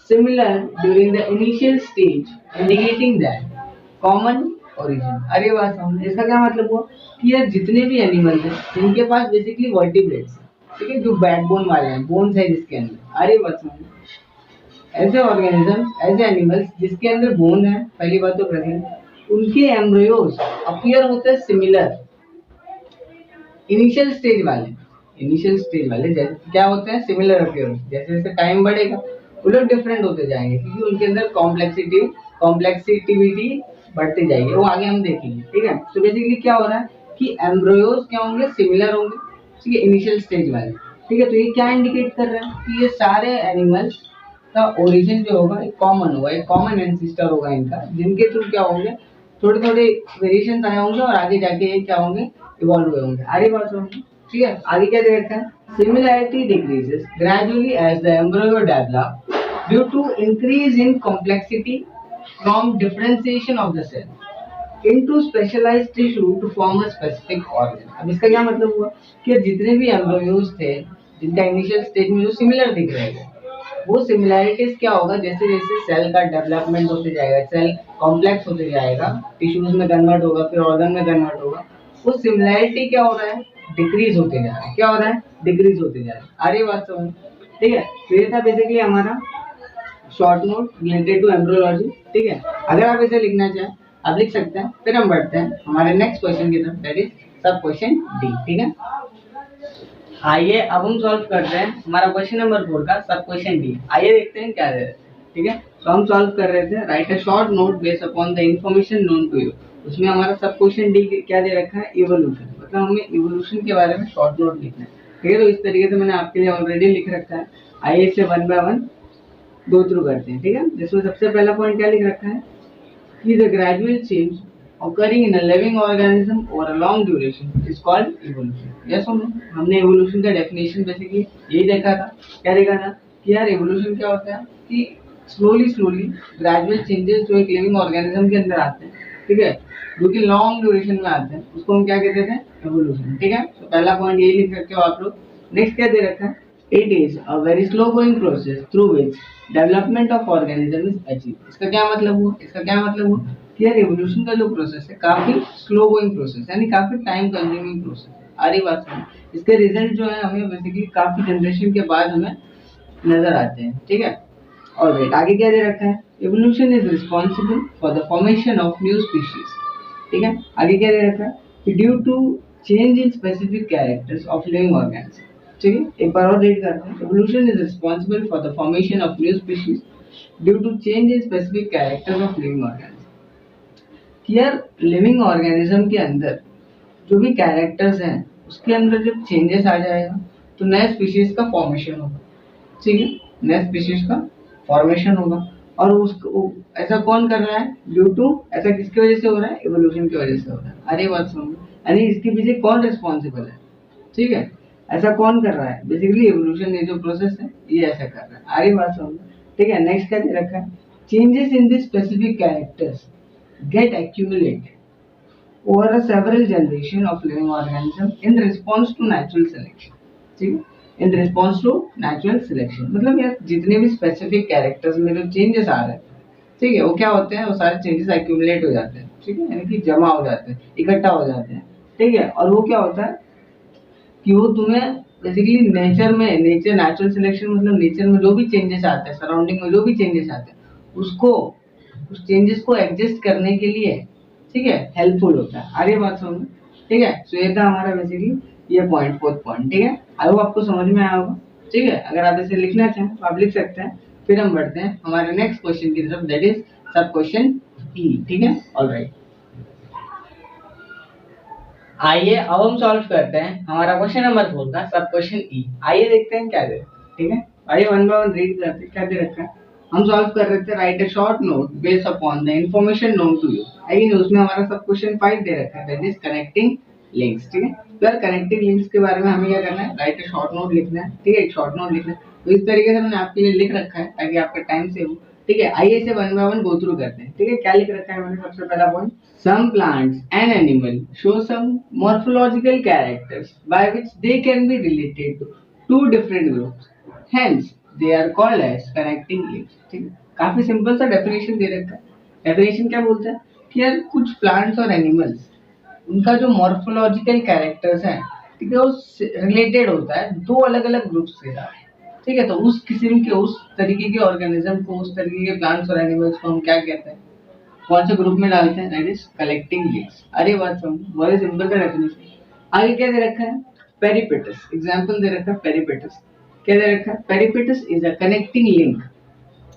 similar during the initial stage indicating that common origin. अरे बात समझ, इसका क्या मतलब हुआ कि यार जितने भी एनिमल्स हैं जिनके पास बेसिकली वर्टिब्रेट्स, ठीक है, जो बैकबोन वाले हैं, बोन्स है जिसके अंदर, अरे बात समझ, ऐसे ऑर्गेनिज्म, ऐसे एनिमल्स जिसके अंदर बोन है, पहली बात तो प्रेजेंट, उनके एम्ब्रियोज अपीयर होते हैं सिमिलर इनिशियल स्टेज वाले। इनिशियल स्टेज वाले जैसे क्या होते हैं, सिमिलर अपीयरेंस। जैसे जैसे टाइम बढ़ेगा वो लोग डिफरेंट होते जाएंगे, क्योंकि उनके अंदर कॉम्प्लेक्सिटी बढ़ती जाएगी, वो आगे हम देखेंगे। ठीक है, तो बेसिकली क्या हो रहा है कि एम्ब्रियोज क्या होंगे, सिमिलर होंगे, ठीक है, इनिशियल स्टेज वाले। ठीक है, तो ये क्या इंडिकेट कर रहा है कि ये सारे एनिमल्स का ओरिजिन जो होगा एक कॉमन होगा, एक कॉमन एंसेस्टर होगा इनका, जिनके थ्रू क्या होंगे, थोड़े थोड़े वेरिएशन आए होंगे और आगे जाके ये क्या होंगे, इवॉल्व हुए होंगे। आगे बात होंगे, ठीक है, आगे क्या दे रखा है, similarity decreases gradually as the embryo develop due to increase in complexity from differentiation of the cell into specialised tissue to form a specific organ. अब इसका क्या मतलब हुआ कि जितने भी एम्ब्रियोज थे जिनका इनिशियल स्टेज में जो सिमिलर दिख रहे थे, वो सिमिलैरिटीज क्या होगा, जैसे जैसे सेल का डेवलपमेंट होते जाएगा, सेल कॉम्प्लेक्स होते जाएगा, टिश्यूज में कन्वर्ट होगा, फिर ऑर्गन में कन्वर्ट होगा, वो सिमिलैरिटी क्या हो रहा है, डिक्रीज होते जा रहा है। क्या हो रहा है, डिक्रीज होते जा रहा है। आ रही बात समझ, ठीक है, तो ये था बेसिकली हमारा short note related to embryology. ठीक है, अगर आप इसे लिखना चाहें आप लिख सकते हैं। फिर हम बढ़ते हैं हमारे नेक्स्ट क्वेश्चन की तरफ, दैट इज सब क्वेश्चन डी। ठीक है, आइए अब हम सॉल्व करते हैं हमारा क्वेश्चन नंबर 4 का सब क्वेश्चन डी। आइए देखते हैं क्या दे रहे थे। ठीक है, तो हम सॉल्व कर रहे थे, write a short note based upon the information known to you. उसमें हमारा सब क्वेश्चन डी क्या दे रखा है, इवोल्यूशन। मतलब हमें इवोल्यूशन के बारे में शॉर्ट नोट लिखना है। ठीक है, तो इस तरीके से मैंने आपके लिए ऑलरेडी लिख रखा है। आइए इसे one by one go through करते हैं। ठीक है, जिसमें सबसे पहला पॉइंट क्या लिख रखा है कि the gradual change occurring in a living organism over a long duration is called evolution. Yes or no? हमने evolution का definition बेसिकली यही देखा था। क्या देखा था कि यार evolution क्या होता है कि slowly gradual changes जो एक living organism के अंदर आते हैं, ठीक है, जो कि long duration में आते हैं, उसको हम क्या कहते थे, evolution। ठीक है, तो पहला पॉइंट यही लिख रखे हो आप लोग। नेक्स्ट क्या दे रखा है, it is a very slow going process through which development of organism is achieved। इसका क्या मतलब हुआ, इसका क्या मतलब हुआ कि यार एवोल्यूशन का जो प्रोसेस है काफी स्लो गोइंग प्रोसेस है, यानी काफी टाइम कंज्यूमिंग प्रोसेस है। आ रही बात समझ, इसके रिजल्ट जो है हमें बेसिकली काफी जनरेशन के बाद हमें नजर आते हैं। ठीक है, और वेट आगे क्या दे रखा है, evolution is responsible for the formation of new species. ठीक है, आगे क्या दे रखा है कि due to change in specific characters of living organism. ठीक है, एक बार और रीड करते हैं, evolution is responsible for the formation of new species due to change in specific characters of living organism. यार लिविंग ऑर्गेनिज्म के अंदर जो भी कैरेक्टर्स हैं उसके अंदर जब चेंजेस आ जाएगा तो नए स्पीशीज का फॉर्मेशन होगा। ठीक है, नए स्पीशीज का फॉर्मेशन होगा, और उसको ऐसा कौन कर रहा है, ड्यू टू, ऐसा किसकी वजह से हो रहा है, इवोल्यूशन की वजह से हो रहा है। अरे बात सुनो, यानी इसके पीछे कौन रिस्पॉन्सिबल है। ठीक है, ऐसा कौन कर रहा है? बेसिकली एवोल्यूशन, ये जो प्रोसेस है ये ऐसा कर रहा है। आगे बात समझ। ठीक है, नेक्स्ट क्या दे रखा है? Changes in the specific characters get accumulated over a several generation of living organism in response to natural selection। ठीक है, in response to natural selection, मतलब यार जितने भी स्पेसिफिक कैरेक्टर्स में जो चेंजेस आ रहे हैं, ठीक है, वो क्या होते हैं? वो सारे चेंजेस एक्यूमुलेट हो जाते हैं, ठीक है, यानी कि जमा हो जाते हैं, इकट्ठा हो जाते हैं, ठीक है। और वो क्या होता है कि वो तुम्हें बेसिकली नेचर में, नेचर नेचुरल सिलेक्शन मतलब नेचर में जो भी चेंजेस आते हैं, सराउंडिंग में जो भी चेंजेस आते हैं, उसको, उस चेंजेस को एडजस्ट करने के लिए, ठीक है, हेल्पफुल होता है। आगे बात समझ। ठीक है, सो ये था हमारा बेसिकली ये पॉइंट, फोर्थ पॉइंट। ठीक है, आई होप आपको समझ में आया होगा। ठीक है, अगर आप इसे लिखना चाहें तो आप लिख सकते हैं। फिर हम बढ़ते हैं हमारे नेक्स्ट क्वेश्चन की तरफ, दैट इज सब क्वेश्चन ई। ठीक है, ऑलराइट, आइए अब हम सॉल्व करते हैं हमारा क्वेश्चन नंबर 4 का सब क्वेश्चन ई। आइए देखते हैं क्या दे। ठीक है, आइए वन बाय वन रीड करते हैं क्या दे रखा है। हम सॉल्व कर रहे थे, write a short note based upon the information known to you. लेकिन उसमें हमारा सब क्वेश्चन 5 दे रखा है, दैट इज कनेक्टिंग लिंक्स। ठीक है, तो यार कनेक्टिंग लिंक्स के बारे में हमें क्या करना है? राइट अ शॉर्ट नोट लिखना है। ठीक है, एक शॉर्ट नोट लिखना है। तो इस तरीके से मैंने आपके लिए लिख रखा है ताकि आपका टाइम सेव हो। ठीक है, आइए इसे one by one go through करते हैं। ठीक है, क्या लिख रखा है मैंने? सबसे पहला point, some plants and animals show some morphological characters by which they can be related to two different groups. Hence, they are called as connecting links। ठीक है, काफी सिंपल सा डेफिनेशन दे रखा है। डेफिनेशन क्या बोलता है कि यार कुछ प्लांट्स और एनिमल्स, उनका जो मॉर्फोलॉजिकल कैरेक्टर्स है, ठीक है, वो रिलेटेड होता है दो अलग अलग ग्रुप्स के साथ। ठीक है, तो उस किस्म के, उस तरीके के ऑर्गेनिज्म को, उस तरीके के प्लांट्स और एनिमल्स को हम क्या कहते हैं? कौन से ग्रुप में डालते हैं? That is collecting leaves. अरे बात समझ, बहुत सिंपल सा डेफिनेशन। आगे क्या दे रखा है? पेरिपेटस, एग्जांपल दे रखा है पेरिपेटस। क्या दे रखा है? Peripatus is a connecting link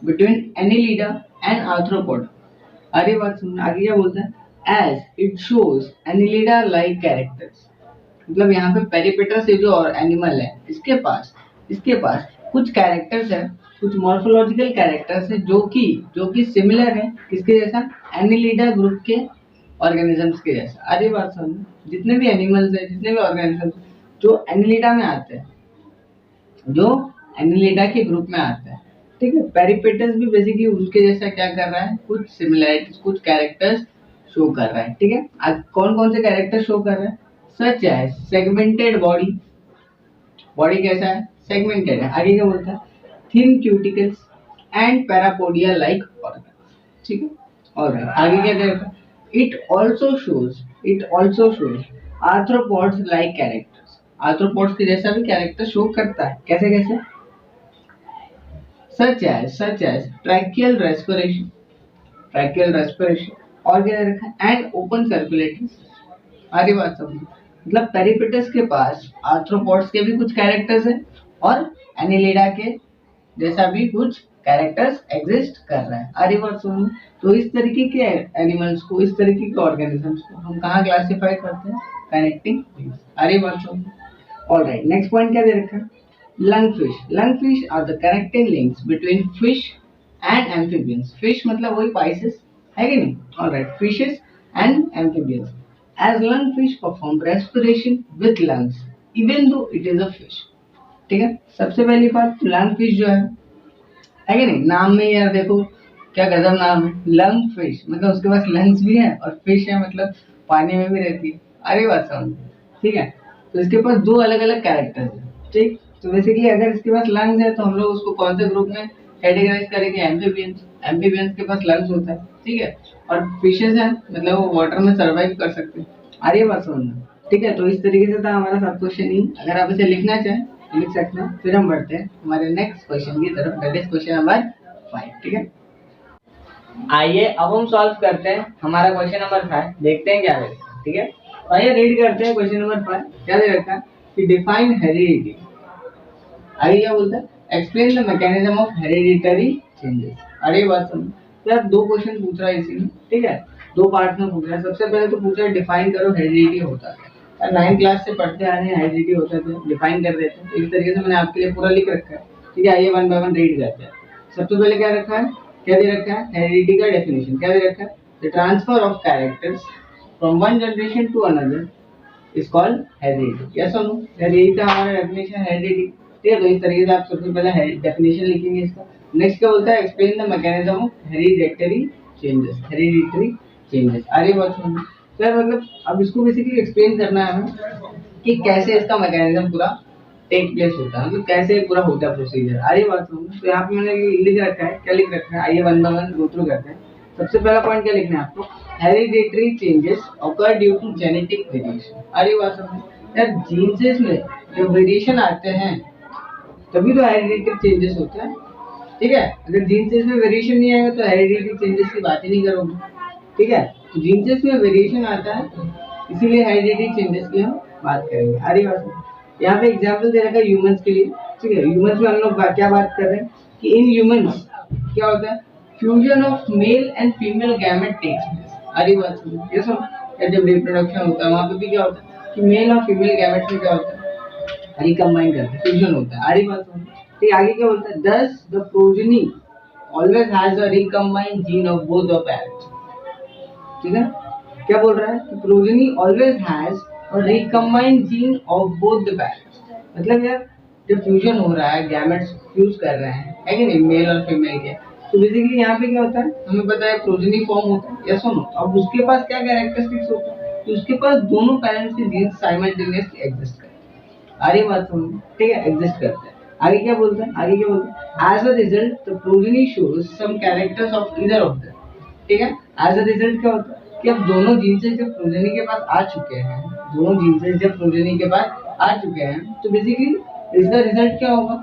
between Annelida and arthropod. अरे बात सुन, आगे क्या बोलता है? As it shows Annelida like characters. मतलब यहाँ पे पेरिपेटस ये जो एनिमल है, इसके पास कुछ कैरेक्टर्स है, कुछ मॉर्फोलॉजिकल कैरेक्टर्स है जो कि सिमिलर है किसके जैसा? एनिलिडा ग्रुप के ऑर्गेनिजम्स के जैसा। अरे बात समझो, जितने भी एनिमल्स है, जितने भी ऑर्गेनिजम्स जो एनिलिडा में आते हैं, जो एनिलिडा के ग्रुप में आते हैं, ठीक है, पेरिपेटस भी बेसिकली उसके जैसा क्या कर रहा है? कुछ सिमिलरिटीज, कुछ कैरेक्टर्स शो कर रहा है। ठीक है, आज कौन कौन से कैरेक्टर शो कर रहा है? सच है सेगमेंटेड बॉडी, बॉडी कैसा है? सेगमेंटेड है। आगे क्या बोलता है? Thin cuticles and parapodia like organ. ठीक है, और आगे क्या दे रखा है? It also shows arthropods like characters. Arthropods के जैसा भी कैरेक्टर शो करता है। कैसे कैसे? सच एज ट्रैकियल रेस्पिरेशन, और क्या दे रखा है? And open circulatory. आगे बात समझो, मतलब पेरिपेटस के पास आर्थ्रोपोड्स के भी कुछ कैरेक्टर्स हैं और एनिलिडा के जैसा भी कुछ कैरेक्टर्स एग्जिस्ट कर रहा है। आगे बात सुनो, तो इस तरीके के एनिमल्स को, इस तरीके के ऑर्गेनिजम्स को हम कहाँ क्लासिफाई करते हैं? Connecting links. आगे बात सुनो, ऑलराइट, नेक्स्ट पॉइंट क्या दे रखा है? Lungfish are the connecting links between fish and amphibians. Fish मतलब वही पाइसेस है कि नहीं? Alright, fishes and amphibians as lungfish perform respiration with lungs even though it is a fish। ठीक है, सबसे पहली बात, लंगफिश जो है कि नहीं? नाम में यार देखो क्या गजब नाम है, लंगफिश, मतलब उसके पास लंग्स भी है और फिश है, मतलब पानी में भी रहती है। अरे बात समझ, ठीक है, तो इसके पास दो अलग अलग कैरेक्टर्स है। ठीक, तो बेसिकली अगर इसके पास लंग्स है तो हम लोग उसको कौन से ग्रुप में कैटेगराइज करेंगे? एम्फीबियंस। एम्फीबियंस के पास लंग्स होता है, ठीक है, और फिशेस है, मतलब वो वाटर में सर्वाइव कर सकते हैं। अरे बात समझना, ठीक है, तो इस तरीके से था हमारा सब क्वेश्चन ही। अगर आप इसे लिखना चाहें तो लिख सकते हैं। फिर हम बढ़ते हैं हमारे नेक्स्ट क्वेश्चन की तरफ, दैट इज क्वेश्चन नंबर 5। ठीक है, आइए अब हम सॉल्व करते हैं हमारा क्वेश्चन नंबर 5, देखते हैं क्या है। ठीक है, तो आइए रीड करते हैं क्वेश्चन नंबर 5। क्या दे रखा है कि डिफाइन हेरिडिटी। आगे क्या बोलता है? Explain the mechanism of hereditary changes. अरे बात समझ, तो यार दो क्वेश्चन पूछ रहा है इसी में, ठीक है, दो पार्ट में पूछ रहा है। सबसे पहले तो पूछ रहा है डिफाइन करो हेरिडिटी होता है। 9th क्लास से पढ़ते आ रहे हैं, हेरिडिटी होता है तो डिफाइन कर देते हैं। तो इस तरीके से मैंने आपके लिए पूरा लिख रखा है। ठीक है, आइए वन बाय वन रीड करते हैं। सबसे पहले क्या रखा है? क्या दे रखा है? हेरिडिटी का डेफिनेशन क्या दे रखा है? The transfer of characters from one generation to another is called heredity. Yes और नो? यही था हमारा डेफिनेशन हेरिडिटी। ठीक है, तो इस तरीके से आप सबसे पहले डेफिनेशन लिखेंगे इसका। नेक्स्ट क्या बोलता है, explain the mechanism of hereditary changes. Hereditary changes आगे बात सुनिए सर, मतलब अब इसको बेसिकली एक्सप्लेन करना है हमें कि कैसे इसका मैकेनिज्म पूरा टेक प्लेस होता है, मतलब कैसे पूरा होता है प्रोसीजर। आगे बात सुनिए, तो यहाँ पे मैंने लिख रखा है, क्या लिख रखा है, आइए one by one go through करते हैं। सबसे पहला पॉइंट क्या लिखना है आपको, hereditary changes occur due to genetic variation. अरे बात समझ यार, जीन्स में जो वेरिएशन आते हैं तभी तो हेरिडिटरी चेंजेस होते हैं। ठीक है, अगर जीन्स में वेरिएशन नहीं आएगा तो हेरिडिटरी चेंजेस की बात ही नहीं करोगे। ठीक है, तो जीन्स में वेरिएशन आता है इसीलिए हेरिडिटरी चेंजेस की हम बात करेंगे। अरे बात समझ, यहाँ पे एग्जाम्पल दे रखा है ह्यूमंस के लिए। ठीक है, ह्यूमंस में हम लोग क्या बात कर रहे हैं कि इन ह्यूमंस क्या होता है, fusion of male and female gamete takes place. अरे बात सुनो, ये सुनो, जब रिप्रोडक्शन होता है वहां पे भी क्या होता है कि मेल और फीमेल गैमेट में क्या होता है, रिकम्बाइन करते हैं, फ्यूजन होता है। अरे बात सुनो, ठीक, आगे क्या बोलता है, दस the progeny always has a recombine gene of both the parents. ठीक है, क्या बोल रहा है कि progeny always has a recombine gene of both the parents. मतलब यार जब फ्यूजन हो रहा है, गैमेट्स फ्यूज कर रहे हैं, है कि नहीं, मेल और फीमेल के, तो बेसिकली यहाँ पे क्या होता है, हमें पता है प्रोजेनी फॉर्म होता है। यस और नो? अब उसके पास क्या कैरेक्टरिस्टिक्स होता है, तो उसके पास दोनों पेरेंट्स के जीन्स साइमल्टेनियसली एग्जिस्ट करते हैं। आगे बात सुनो, ठीक है, एग्जिस्ट करते हैं। आगे क्या बोलता है, आगे क्या बोलता है, as a result the progeny shows some characters of either of them. ठीक है, एज अ रिजल्ट क्या होता है कि अब दोनों जीन्स जब प्रोजेनी के पास आ चुके हैं, दोनों जीन्स जब प्रोजेनी के पास आ चुके हैं, तो बेसिकली इसका रिजल्ट क्या होगा,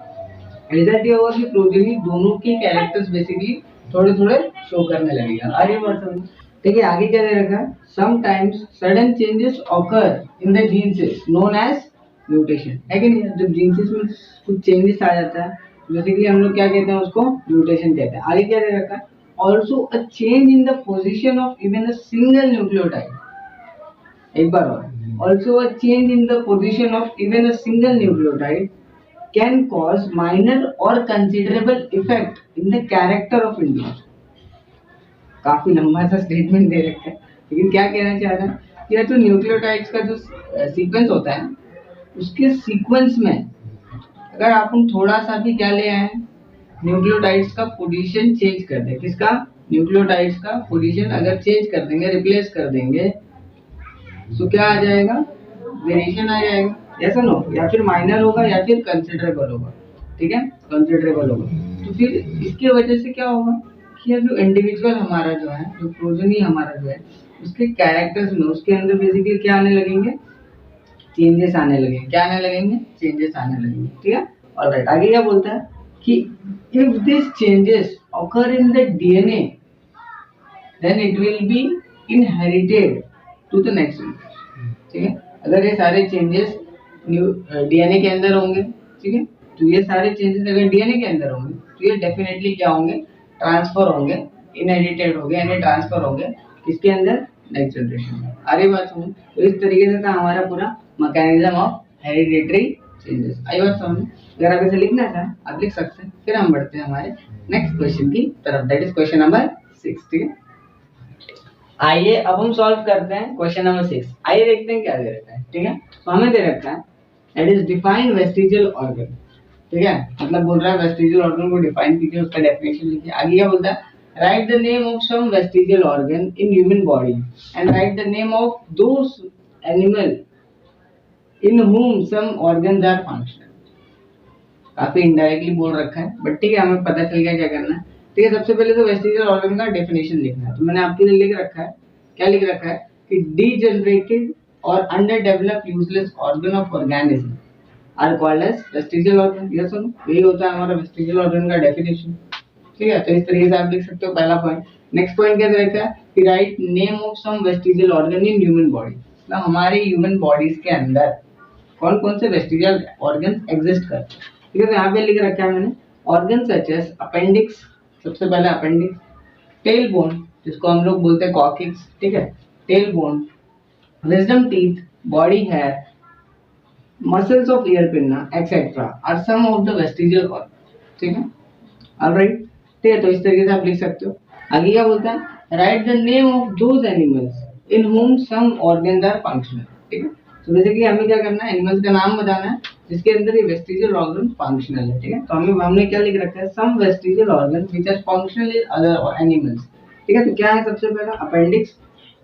रिजल्ट ये होगा कि प्रोजेनी दोनों के कैरेक्टर्स बेसिकली थोड़े थोड़े शो करने लगेगा। आगे बात समझ, ठीक है, आगे क्या दे रखा है, sometimes sudden changes occur in the genes known as mutation. है कि नहीं, जब जीन्स में कुछ चेंजेस आ जाता है बेसिकली हम लोग क्या कहते हैं, उसको म्यूटेशन कहते हैं। आगे क्या दे रखा है, also a change in the position of even a single nucleotide. एक बार और, also a change in the position of even a single nucleotide can cause minor or considerable effect in the character of individual। काफी लंबा सा statement दे रखा है, लेकिन क्या कहना चाह रहा है कि तो न्यूक्लियोटाइड्स का जो सीक्वेंस होता है, उसके सीक्वेंस में अगर आप थोड़ा सा भी क्या ले आए, न्यूक्लियोटाइड्स का पोजीशन चेंज कर दे, किसका, न्यूक्लियोटाइड्स का पोजीशन अगर चेंज कर देंगे, रिप्लेस कर देंगे, तो क्या आ जाएगा, वेरिएशन आ जाएगा। ऐसा नो, या फिर माइनर होगा या फिर कंसिडरेबल होगा। ठीक है, कंसिडरेबल होगा, तो फिर इसकी वजह से क्या होगा कि ये जो इंडिविजुअल हमारा जो है, जो प्रोजेनी हमारा जो है, उसके कैरेक्टर्स में, उसके अंदर बेसिकली क्या आने लगेंगे, चेंजेस आने लगेंगे। क्या आने लगेंगे, चेंजेस आने लगेंगे। ठीक है, ऑलराइट, आगे क्या बोलता है कि if this changes occur in the DNA then it will be inherited to the next. ठीक है, अगर ये सारे चेंजेस डीएनए के अंदर होंगे, ठीक है, तो ये सारे चेंजेस अगर डीएनए के अंदर होंगे तो ये डेफिनेटली क्या होंगे, ट्रांसफर होंगे, इनहेरिटेड होंगे, यानी ट्रांसफर होंगे किसके अंदर, नेक्स्ट जनरेशन में। आगे बात सुनो, तो इस तरीके से था हमारा पूरा मैकेनिज्म ऑफ हेरिडिटरी चेंजेस। आई बात समझ, अगर आप इसे लिखना चाहें आप लिख सकते हैं। फिर हम बढ़ते हैं हमारे नेक्स्ट क्वेश्चन की तरफ, दैट इज क्वेश्चन नंबर 6। ठीक है, आइए अब हम सॉल्व करते हैं क्वेश्चन नंबर 6। आइए देखते हैं क्या दे रखा है। ठीक है, तो हमें दे रखा है that is define vestigial organ. ठीक है, मतलब बोल रहा है वेस्टिजियल ऑर्गन को डिफाइन कीजिए, उसका डेफिनेशन लिखिए। आगे क्या बोलता है, write the name of some vestigial organ in human body and write the name of those animal in whom some organs are functional। काफी इनडायरेक्टली बोल रखा है, बट ठीक है, हमें पता चल गया क्या करना है। ठीक है, सबसे पहले तो वेस्टिजियल ऑर्गन का डेफिनेशन लिखना है, तो मैंने आपके लिए लिख रखा है, क्या लिख रखा है कि डीजनरेटेड और underdeveloped useless organ of organism are called as vestigial organ. Yes सुनो, यही होता है हमारा वेस्टिजियल ऑर्गन का डेफिनेशन। ठीक है, तो इस तरीके से आप लिख सकते हो पहला पॉइंट। नेक्स्ट पॉइंट क्या रहता है कि write name of some vestigial organ in human body, मतलब हमारे ह्यूमन बॉडीज के अंदर कौन कौन से वेस्टिजियल ऑर्गन एग्जिस्ट करते हैं। ठीक है, तो यहाँ पे लिख रखा है मैंने, ऑर्गन सच एज अपेंडिक्स, सबसे पहले अपेंडिक्स, टेल बोन जिसको हम लोग बोलते हैं कॉक्सिक्स। ठीक है, tail bone, wisdom teeth, body hair, muscles of ear pinna et cetera are some of the vestigial organ. ठीक है, ऑलराइट, ठीक है, तो इस तरीके से आप लिख सकते हो। आगे क्या बोलता है, write the name of those animals in whom some organs are functional। ठीक है, तो बेसिकली हमें क्या करना है, एनिमल्स का नाम बताना है जिसके अंदर ये वेस्टिजियल ऑर्गन फंक्शनल है, ठीक है। तो हमने क्या लिख रखा है, some vestigial organ which are functional in other animals, ठीक है। तो क्या है सबसे पहला अपेंडिक्स।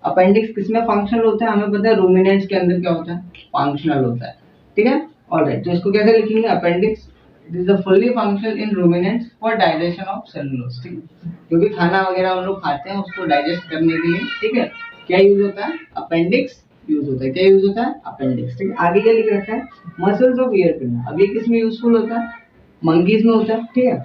अपेंडिक्स किसमें फंक्शनल होता है, हमें पता है रूमिनेंट्स के अंदर क्या होता है, फंक्शनल होता है, ठीक है। ऑलराइट, तो इसको कैसे लिखेंगे, appendix it is the fully functional in ruminants for digestion of cellulose, ठीक है। जो भी खाना वगैरह हम लोग खाते हैं उसको डाइजेस्ट करने के लिए, ठीक है, क्या यूज होता है, अपेंडिक्स यूज होता है। क्या यूज होता है, अपेंडिक्स, ठीक है। आगे क्या लिख रखा है, मसल्स ऑफ ईयर पिन। अब ये किसमें यूजफुल होता है, मंकीज में होता है, ठीक है।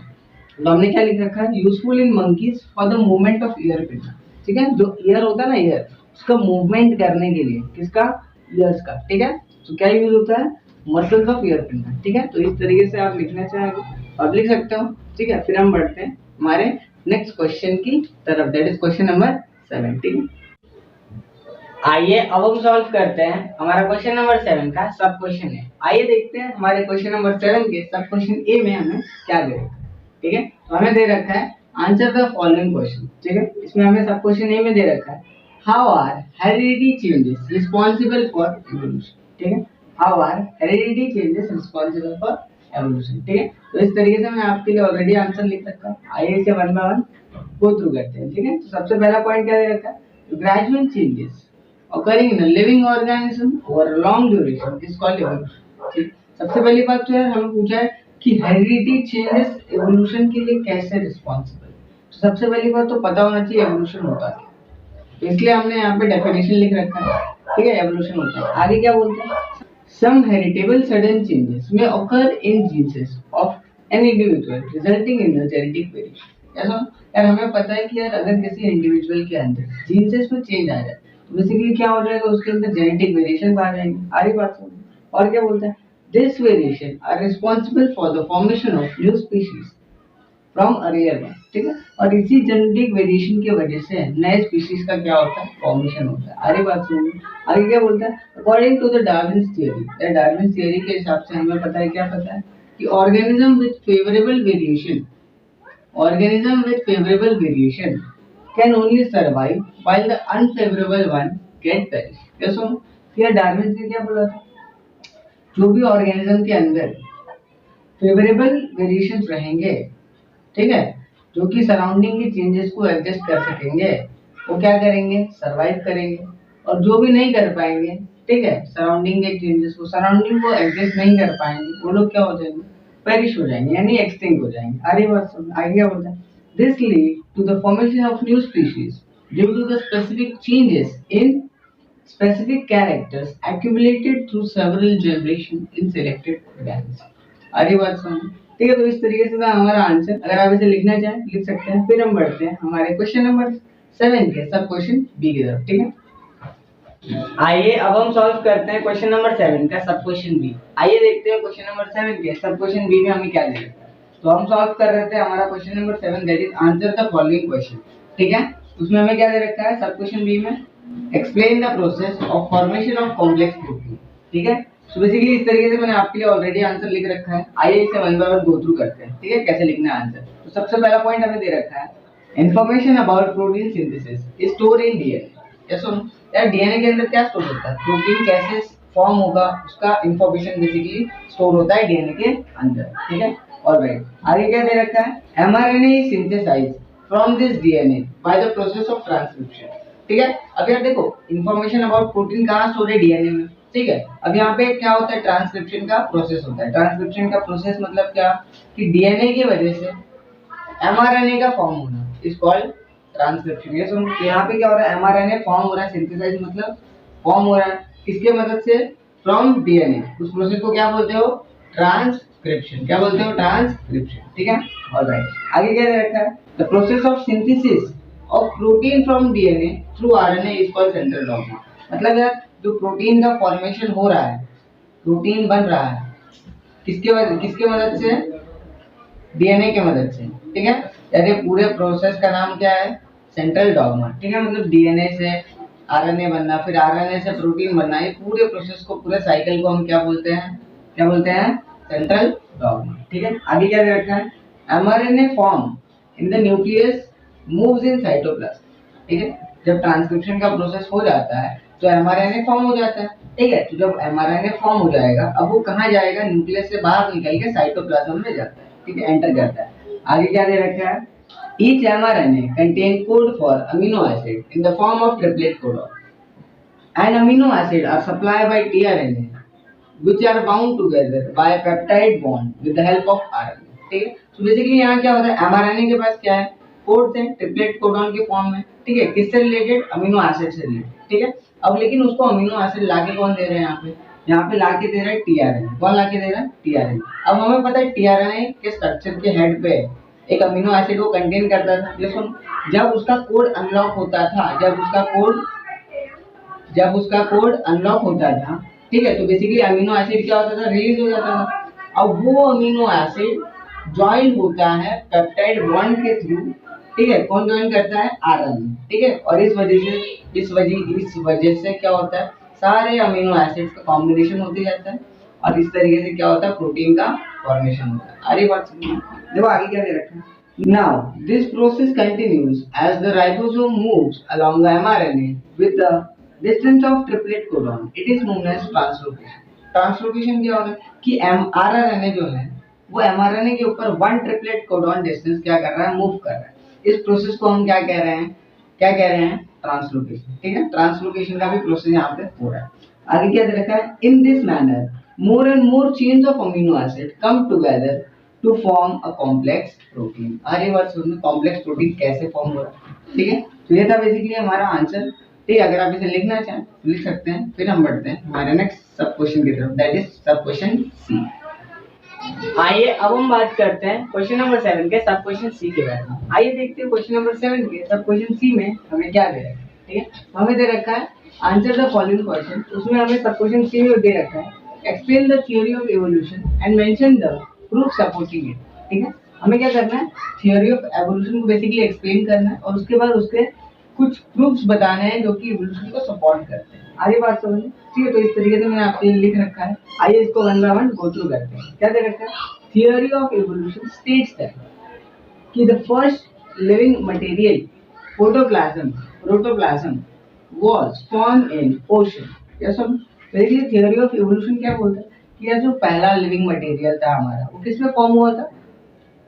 तो हमने क्या लिख रखा है, useful in monkeys for the movement of year pin, ठीक है। जो ईयर होता है ना, ईयर उसका मूवमेंट करने के लिए, किसका, ईयर्स का, ठीक है। तो क्या यूज होता है, मसल्स ऑफ ईयर पिन, ठीक है। तो इस तरीके से आप लिखना चाहेंगे आप लिख सकते हो, ठीक है। फिर हम बढ़ते हैं हमारे नेक्स्ट क्वेश्चन की तरफ, दैट इज क्वेश्चन नंबर 7, ठीक है। आइए अब हम सॉल्व करते हैं हमारा क्वेश्चन नंबर 7 का सब क्वेश्चन है। आइए देखते हैं हमारे क्वेश्चन नंबर 7 के सब क्वेश्चन ए में हमें क्या दे रखा है, ठीक है। तो हमें दे रखा है आंसर द फॉलोइंग क्वेश्चन, ठीक है। इसमें हमें सब क्वेश्चन ए में दे रखा है, how are heredity changes responsible for evolution, ठीक है। How are heredity changes responsible for evolution, ठीक है। तो इस तरीके से मैंने आपके लिए ऑलरेडी आंसर लिख रखा है। आइए इसे one by one go through करते हैं, ठीक है। तो सबसे पहला पॉइंट क्या दे रखा है, gradual changes occurring in a living organism over a long duration is called evolution, ठीक। सबसे पहली बात तो यार हमें पूछा है कि हेरिडिटी चेंजेस एवोल्यूशन के लिए कैसे रिस्पांसिबल। तो सबसे पहली बात तो पता होना चाहिए एवोल्यूशन होता है, तो इसलिए हमने यहाँ पे डेफिनेशन लिख रखा है, ठीक है। एवोल्यूशन होता है, आगे क्या बोलते हैं, some heritable sudden changes may occur in genes of an individual resulting in a genetic variation। ऐसा यार हमें पता है कि यार अगर किसी इंडिविजुअल के अंदर जीन्स में चेंज आ जाए तो बेसिकली क्या हो जाएगा, उसके अंदर जेनेटिक वेरिएशन आ जाएंगे। आगे बात सुनो, और क्या बोलता है, this variation are responsible for the formation of new species from a rare one, ठीक है। और इसी जेनेटिक वेरिएशन की वजह से नए स्पीशीज का क्या होता है, फॉर्मेशन होता है। आगे बात सुनो, आगे क्या बोलता है, according to the Darwin's theory, Darwin's theory के हिसाब से हमें पता है, क्या पता है कि organism with favourable variation, organism with favorable variation can only survive while the unfavorable one get perish। क्या सुनो, फिर डार्विन ने क्या बोला था, जो भी ऑर्गेनिज्म के अंदर फेवरेबल वेरिएशंस रहेंगे, ठीक है, जो कि सराउंडिंग के चेंजेस को एडजस्ट कर सकेंगे, वो क्या करेंगे, सरवाइव करेंगे। और जो भी नहीं कर पाएंगे, ठीक है, सराउंडिंग के चेंजेस को, सराउंडिंग को एडजस्ट नहीं कर पाएंगे, वो लोग क्या हो जाएंगे, पेरिश हो जाएंगे, यानी एक्सटिंक्ट हो जाएंगे। आगे बात सुन, आगे क्या बोलता है, this lead to the formation of new species due to the specific changes in specific characters accumulated through several generations in selected organisms। आगे बात सुनो, ठीक है। तो इस तरीके से था हमारा आंसर, अगर आप इसे लिखना चाहें लिख सकते हैं। फिर हम बढ़ते हैं हमारे क्वेश्चन नंबर 7 के सब क्वेश्चन बी की तरफ, ठीक है। आइए अब हम सॉल्व करते हैं क्वेश्चन नंबर 7 का सब क्वेश्चन बी। आइए देखते हैं क्वेश्चन नंबर 7 के सब क्वेश्चन बी में हमें क्या दे रखा है। तो हम सॉल्व कर रहे थे हमारा question number 7, that is answer the following question, ठीक है। उसमें हमें क्या दे रखा है, सब क्वेश्चन बी में explain the process of formation of complex protein, ठीक है। तो बेसिकली इस तरीके से मैंने आपके लिए ऑलरेडी आंसर लिख रखा है। आइए इसे one by one go through करते हैं, ठीक है, कैसे लिखना है आंसर। तो सबसे पहला पॉइंट हमें दे रखा है, information about protein synthesis is store in DNA. Yes सुनो यार, डीएनए के अंदर क्या स्टोर होता है, प्रोटीन कैसे फॉर्म होगा उसका इंफॉर्मेशन बेसिकली स्टोर होता है डीएनए के अंदर, ठीक है। ऑलराइट, आगे क्या दे रखा है, mRNA is synthesised from this DNA by the process of transcription, ठीक है। अब यार देखो, इंफॉर्मेशन अबाउट प्रोटीन कहाँ स्टोर है, डीएनए में, ठीक है। अब यहाँ पे क्या होता है, ट्रांसक्रिप्शन का प्रोसेस होता है। ट्रांसक्रिप्शन का प्रोसेस मतलब क्या, कि डीएनए की वजह से एमआरएनए का फॉर्म होना इज कॉल्ड ट्रांसक्रिप्शन। ये सुन, यहाँ पे क्या हो रहा है, एमआरएनए फॉर्म हो रहा है, सिंथेसाइज मतलब फॉर्म हो रहा है, किसके मदद से, फ्रॉम डीएनए। उस प्रोसेस को क्या बोलते हो, ट्रांसक्रिप्शन। क्या बोलते हो, ट्रांसक्रिप्शन, ठीक है। ऑलराइट, आगे क्या दे रखा है, the process of synthesis of protein from DNA through RNA is called central dogma. मतलब यार जो प्रोटीन का फॉर्मेशन हो रहा है, प्रोटीन बन रहा है, किसके मदद से, डीएनए के मदद से, ठीक है। यानी पूरे प्रोसेस का नाम क्या है, सेंट्रल डॉग्मा, ठीक है। मतलब डीएनए से आरएनए बनना, फिर आरएनए से प्रोटीन बनना, ये पूरे प्रोसेस को, पूरे साइकिल को हम क्या बोलते हैं, क्या बोलते हैं, सेंट्रल डॉग्मा, ठीक है। आगे क्या दे रखा है, mRNA form in the nucleus moves in cytoplasm, ठीक है। जब ट्रांसक्रिप्शन का प्रोसेस हो जाता है, तो mRNA फॉर्म हो जाता है, ठीक है। तो जब mRNA फॉर्म हो जाएगा, अब वो कहाँ जाएगा, न्यूक्लियस से बाहर निकल के साइटोप्लाज्म में जाता है, ठीक है, एंटर करता है। आगे क्या दे रखा है, each mRNA contain code for amino acid in the form of triplet codon, and amino acid are supplied by tRNA which are bound together by a peptide bond with the help of RNA, ठीक है। तो basically यहाँ क्या होता है, mRNA के पास क्या है, कोड्स है ट्रिपलेट कोडॉन के फॉर्म में, ठीक है, किससे रिलेटेड, अमीनो एसिड से रिलेटेड, ठीक है। अब लेकिन उसको अमीनो एसिड लाके कौन दे रहे हैं, यहाँ पे लाके दे रहा है टीआरएनए। कौन लाके दे रहा है, टीआरएनए। अब हमें पता है टीआरएनए के स्ट्रक्चर के हेड पे एक अमीनो एसिड को कंटेन करता था। ये सुन, जब उसका कोड अनलॉक होता था, जब उसका कोड अनलॉक होता था, ठीक है, तो बेसिकली अमीनो एसिड क्या होता था, रिलीज हो जाता था। अब वो अमीनो एसिड ज्वाइन होता है पेप्टाइड बॉन्ड के थ्रू, ठीक है। कौन ज्वाइन करता है, आरएनए, ठीक है। और इस वजह से क्या होता है, सारे अमीनो एसिड्स का कॉम्बिनेशन होते जाता है और इस तरीके से क्या होता है, प्रोटीन का फॉर्मेशन होता है। अरे बात सुनिए, देखो आगे क्या दे रखा है। Now this process continues as the ribosome moves along the mRNA with the distance of triplet codon. It is known as translocation. Translocation क्या होता है कि mRNA जो है वो mRNA के ऊपर वन ट्रिपलेट कोडॉन डिस्टेंस क्या कर रहा है, मूव कर रहा है। इस प्रोसेस को हम क्या कह रहे हैं, ट्रांसलोकेशन, ठीक है। ट्रांसलोकेशन का भी प्रोसेस यहाँ पे हो रहा है। आगे क्या दे रखा है, in this manner more and more chains of amino acid come together to form a complex protein. अरे बात सुनिए, कॉम्प्लेक्स प्रोटीन कैसे फॉर्म हो रहा है, ठीक है। तो ये था बेसिकली हमारा आंसर, ठीक है। अगर आप इसे लिखना चाहें तो लिख सकते हैं। फिर हम बढ़ते हैं हमारे नेक्स्ट सब क्वेश्चन की तरफ, दैट इज सब क्वेश्चन सी। आइए अब हम बात करते हैं क्वेश्चन नंबर 7 के सब क्वेश्चन सी के बारे में। आइए देखते हैं क्वेश्चन नंबर 7 के सब क्वेश्चन सी में हमें क्या दे रखा है, ठीक है। हमें दे रखा है आंसर द फॉलोइंग क्वेश्चन। उसमें हमें सब क्वेश्चन सी में दे रखा है explain the theory of evolution and mention the proof supporting it, ठीक है। हमें क्या करना है, थ्योरी ऑफ एवोल्यूशन को बेसिकली एक्सप्लेन करना है और उसके बाद उसके कुछ प्रूफ्स बताने हैं जो कि एवोल्यूशन को सपोर्ट करते हैं। आगे बात समझ, ठीक है। तो इस तरीके से मैंने आपके लिए लिख रखा है। आइए इसको one by one go through करते हैं। क्या दे रखा है, theory of evolution states that कि the first living material protoplasm was form in ocean. क्या सब बेसिकली थियोरी ऑफ एवोल्यूशन क्या बोलता है कि यह जो पहला लिविंग मटेरियल था हमारा वो किसमें फॉर्म हुआ था,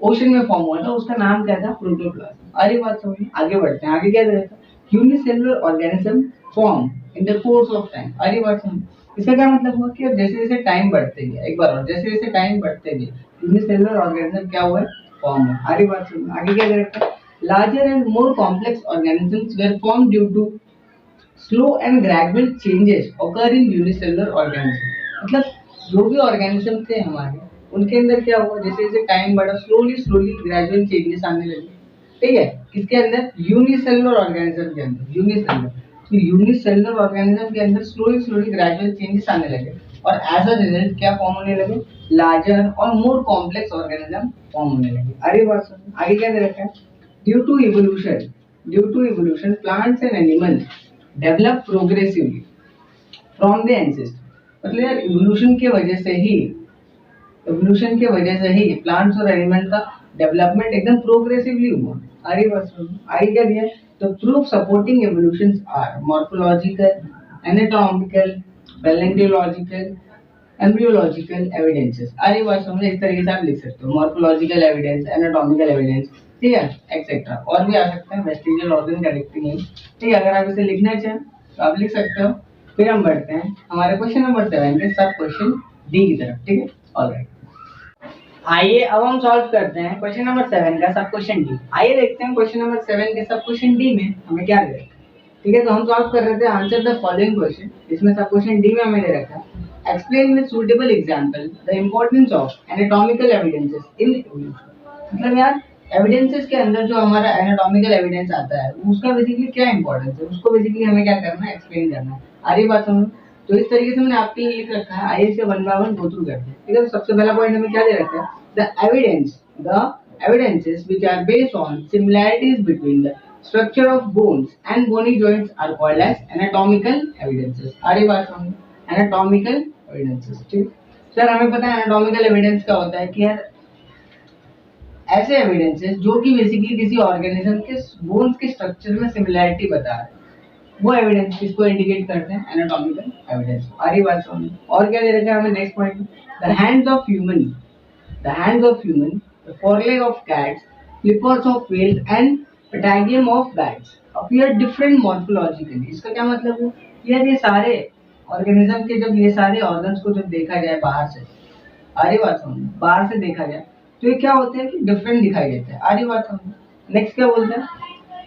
ओशन में फॉर्म हुआ था। उसका नाम क्या था, प्रोटोप्लाज्म। अरे बात समझिए, आगे बढ़ते हैं। आगे क्या दे रखा है, unicellular organism form in the course of time. अरे बात समझिए, इसका क्या मतलब हुआ कि जैसे जैसे टाइम बढ़ते गया, एक बार और, जैसे जैसे टाइम बढ़ते गए यूनिसेलुलर ऑर्गेनिज्म क्या हुआ, फॉर्म हुआ। अरे बात सुनिए, आगे क्या दे रखा है, larger and more complex organisms were form due to slow and gradual changes occur in unicellular organism. मतलब जो भी ऑर्गेनिज्म थे हमारे, उनके अंदर क्या हुआ, जैसे जैसे टाइम बढ़ा स्लोली ग्रेजुअल चेंजेस आने लगे, ठीक है। किसके अंदर, यूनिसेलुलर ऑर्गेनिज्म के अंदर, यूनिसेलुलर। तो यूनिसेलुलर ऑर्गेनिज्म के अंदर स्लोली ग्रेजुअल चेंजेस आने लगे और एज अ रिजल्ट क्या फॉर्म होने लगे, लार्जर और मोर कॉम्प्लेक्स ऑर्गेनिज्म फॉर्म होने लगे। अरे बात सुनो, आगे क्या दे रखा है, due to evolution plants and animals develop progressively from the ancestor. मतलब यार इवोल्यूशन के वजह से ही प्लांट्स और एनिमल का डेवलपमेंट एकदम प्रोग्रेसिवली हुआ। अरे बस आगे क्या दिया, तो proof supporting evolutions are morphological, anatomical, paleontological, embryological evidences. अरे बस समझे, इस तरीके से आप लिख सकते हो, मॉर्फोलॉजिकल एविडेंस, एनाटॉमिकल एविडेंस, ठीक है, एक्सेट्रा। और भी आ सकते हैं, वेस्टिजियल ऑर्गन कलेक्टिंग है, ठीक है। अगर आप इसे लिखना चाहें तो आप लिख सकते हो। फिर हम बढ़ते हैं हमारे क्वेश्चन नंबर 7 के सब क्वेश्चन डी की तरफ, ठीक है। ऑलराइट, आइए अब हम सॉल्व करते हैं क्वेश्चन नंबर 7 का सब क्वेश्चन डी। आइए देखते हैं क्वेश्चन नंबर 7 के सब क्वेश्चन डी में हमें क्या दे रखा है, ठीक है। तो हम सॉल्व कर रहे थे आंसर द फॉलोइंग क्वेश्चन। इसमें सब क्वेश्चन डी में हमें दे रखा है explain with suitable example the importance of anatomical evidences in evolution. मतलब यार एविडेंसेस के अंदर जो हमारा एनाटॉमिकल एविडेंस आता है उसका बेसिकली क्या इंपॉर्टेंस है, उसको बेसिकली हमें क्या करना है, एक्सप्लेन करना है। आगे बात समझो, तो इस तरीके से मैंने आपके लिए लिख रखा है। आइए इसे one by one go through करते हैं, ठीक है। तो सबसे पहला पॉइंट हमें क्या दे रखा है, the evidences which are based on similarities between the structure of bones and bony joints are called as anatomical evidences। आगे बात समझो, anatomical evidences, ठीक। सर हमें पता है anatomical evidence क्या होता है कि यार ऐसे एविडेंसेस जो कि बेसिकली किसी ऑर्गेनिज्म के बोन्स के स्ट्रक्चर में सिमिलैरिटी बता रहे हैं, वो एविडेंस किसको इंडिकेट करते हैं, एनाटॉमिकल एविडेंस। आ रही बात समझ। और क्या दे रखा है हमें next point, the hands of human, the hands of human, the foreleg of cats, flippers of whales and patagium of bats appear different morphologically। इसका क्या मतलब है, यार ये सारे ऑर्गेनिज्म के जब ये सारे ऑर्गन्स को जब देखा जाए बाहर से, आ रही बात समझ, बाहर से देखा जाए तो ये क्या होते हैं कि डिफरेंट दिखाई देते हैं। आ रही बात समझ। नेक्स्ट क्या बोलते हैं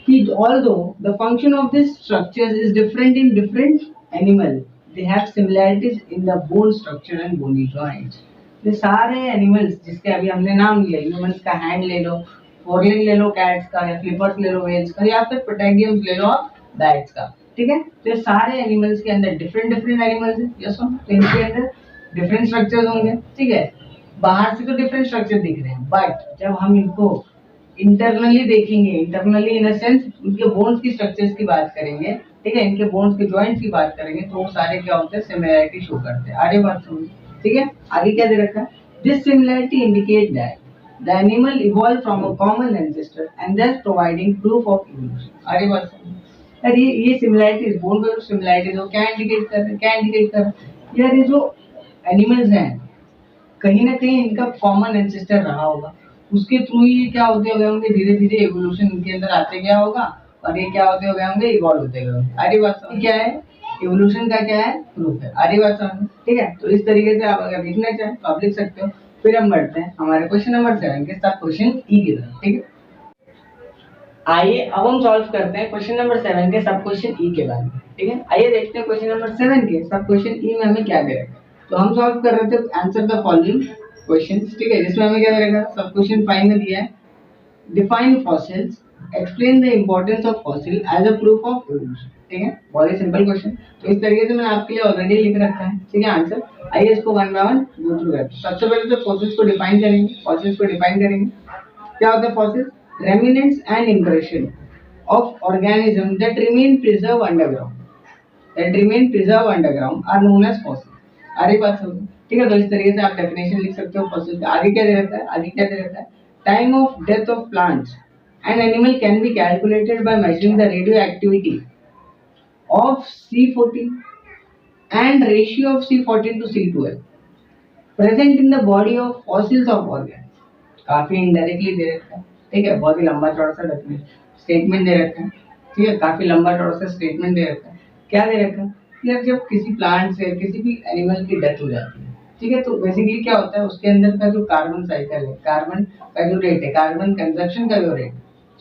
कि although the function of these structures is different in different animal, they have similarities in the bone structure and bony joints। ये सारे एनिमल्स जिसके अभी हमने नाम लिया, ह्यूमंस का हैंड ले लो, फोरलेग ले लो कैट्स का, या फ्लिपर्स ले लो वेल्स का, या फिर प्रोटैगियम्स ले लो बैट्स का, ठीक है। तो ये सारे एनिमल्स के अंदर डिफरेंट डिफरेंट एनिमल्स है, यस नो, तो इनके अंदर डिफरेंट स्ट्रक्चर्स होंगे, ठीक है। बाहर से तो डिफरेंट स्ट्रक्चर दिख रहे हैं, बट जब हम इनको इंटरनली देखेंगे, इंटरनली इन द सेंस उनके बोन्स की स्ट्रक्चर्स की बात करेंगे, ठीक है, इनके बोन्स के जॉइंट्स की बात करेंगे, तो वो सारे क्या होते हैं, सिमिलैरिटी शो करते हैं। आगे बात समझ, ठीक है। आगे क्या दे रखा है, this similarity indicate that the animal evolve from a common ancestor and thus providing proof of evolution. आगे बात समझ। यार ये सिमिलैरिटीज, बोन पे जो सिमिलैरिटीज हो क्या इंडिकेट कर रहे हैं, क्या इंडिकेट कर रहे हैं, यार ये जो एनिमल्स हैं कहीं ना कहीं इनका कॉमन एंसेस्टर रहा होगा, उसके थ्रू ही क्या होते हुए होंगे, धीरे धीरे एवोल्यूशन इनके अंदर आते गया होगा, और ये क्या होते हुए होंगे, इवॉल्व होते गए होंगे। आरी बात समझ, क्या है एवोल्यूशन का, क्या है प्रूफ है। आरी बात समझ, ठीक है। तो इस तरीके से आप अगर लिखना चाहें तो आप लिख सकते हो। फिर हम बढ़ते हैं हमारे क्वेश्चन नंबर 7 के साथ, क्वेश्चन ई की तरफ, ठीक है। आइए अब हम सॉल्व करते हैं क्वेश्चन नंबर 7 के सब क्वेश्चन ई के बारे में, ठीक है। आइए देखते हैं क्वेश्चन नंबर 7 के सब क्वेश्चन ई में हमें क्या दे रखा है। तो हम सॉल्व कर रहे थे आंसर द फॉलोइंग क्वेश्चंस, ठीक है, जिसमें हमें क्या दे रखा है, सब क्वेश्चन 5 में दिया है, define fossils, explain the importance of fossil as a proof of evolution, ठीक है, बहुत ही सिंपल क्वेश्चन। तो इस तरीके से मैंने आपके लिए ऑलरेडी लिख रखा है, ठीक है, आंसर। आइए इसको one by one go through करते हैं। सबसे पहले तो फॉसिल्स को डिफाइन करेंगे, फॉसिल्स को डिफाइन करेंगे। क्या होता है fossils, remnants and impression of organism that remain preserved underground are known as fossil। आगे बात समझो, ठीक है। तो इस तरीके से आप डेफिनेशन लिख सकते हो फॉसिल का। आगे क्या दे रखा है, आगे क्या दे रखा है, time of death of plants and animal can be calculated by measuring the radio activity of C14 and ratio of C14 to C12 present in the body of fossils of organ. काफी indirectly they रखा है, ठीक है, बहुत ही लंबा चौड़ा सा definition statement दे रखा है, ठीक है, काफी लंबा चौड़ा सा स्टेटमेंट दे रखा है। क्या दे रखा है यार, जब किसी प्लांट से किसी भी एनिमल की डेथ हो जाती है, ठीक है, तो बेसिकली क्या होता है, उसके अंदर का जो कार्बन साइकिल है, कार्बन का जो रेट है, कार्बन कंजप्शन का जो रेट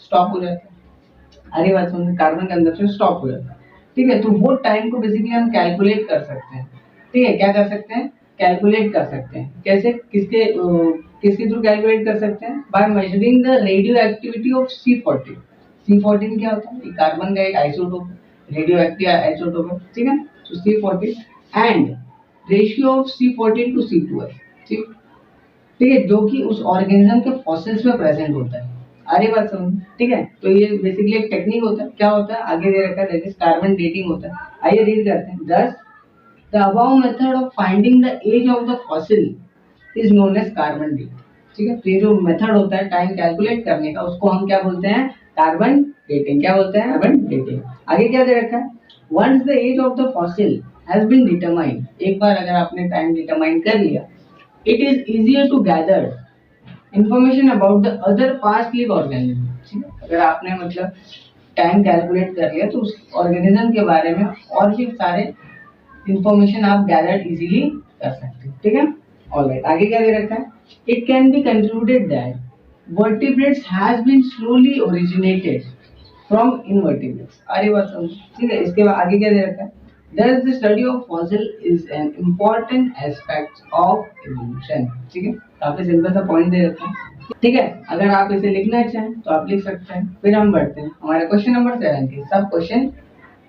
स्टॉप हो जाता है। अरे बात समझ, कार्बन कंजप्शन स्टॉप हो जाता है, ठीक है। तो वो टाइम को बेसिकली हम कैलकुलेट कर सकते हैं, ठीक है। क्या कर सकते हैं, कैलकुलेट कर सकते हैं। कैसे, किसके थ्रू कैलकुलेट कर सकते हैं, by measuring the radio activity of C14। C14 क्या होता है, कार्बन का एक आइसोटोप, रेडियो एक्टिव आइसोटोप है, ठीक है। तो C14 and ratio of C14 to C12, ठीक, ठीक है, जो कि उस ऑर्गेनिज्म के फॉसिल्स में प्रेजेंट होता है। अरे बात समझ, ठीक है। तो ये बेसिकली एक टेक्निक होता है। क्या होता है, आगे दे रखा है, दैट इज कार्बन डेटिंग होता है। आइए रीड करते हैं। Thus the above method of finding the age of the fossil is known as carbon dating, ठीक है। तो ये जो मेथड होता है टाइम कैलकुलेट करने का, उसको हम क्या बोलते हैं, कार्बन डेटिंग। क्या बोलते हैं, कार्बन डेटिंग। आगे क्या दे रखा है, once the age of the fossil has been determined, एक बार अगर आपने टाइम डिटरमाइन कर लिया, it is easier to gather information about the other past live organism, ठीक है। अगर आपने मतलब टाइम कैलकुलेट कर लिया तो उस ऑर्गेनिज्म के बारे में और भी सारे इंफॉर्मेशन आप गैदर इजीली कर सकते हैं, ठीक है। ऑलराइट, आगे क्या दे रखा है, it can be concluded that vertebrates has been slowly originated from invertebrates। अरे बात समझ, ठीक है। इसके बाद आगे क्या दे रखा है, thus the study of fossil is an important aspect of evolution, ठीक है। काफी सिंपल सा पॉइंट दे रखा है, ठीक है। अगर आप इसे लिखना चाहें तो आप लिख सकते हैं। फिर हम बढ़ते हैं हमारे क्वेश्चन नंबर 7 के सब क्वेश्चन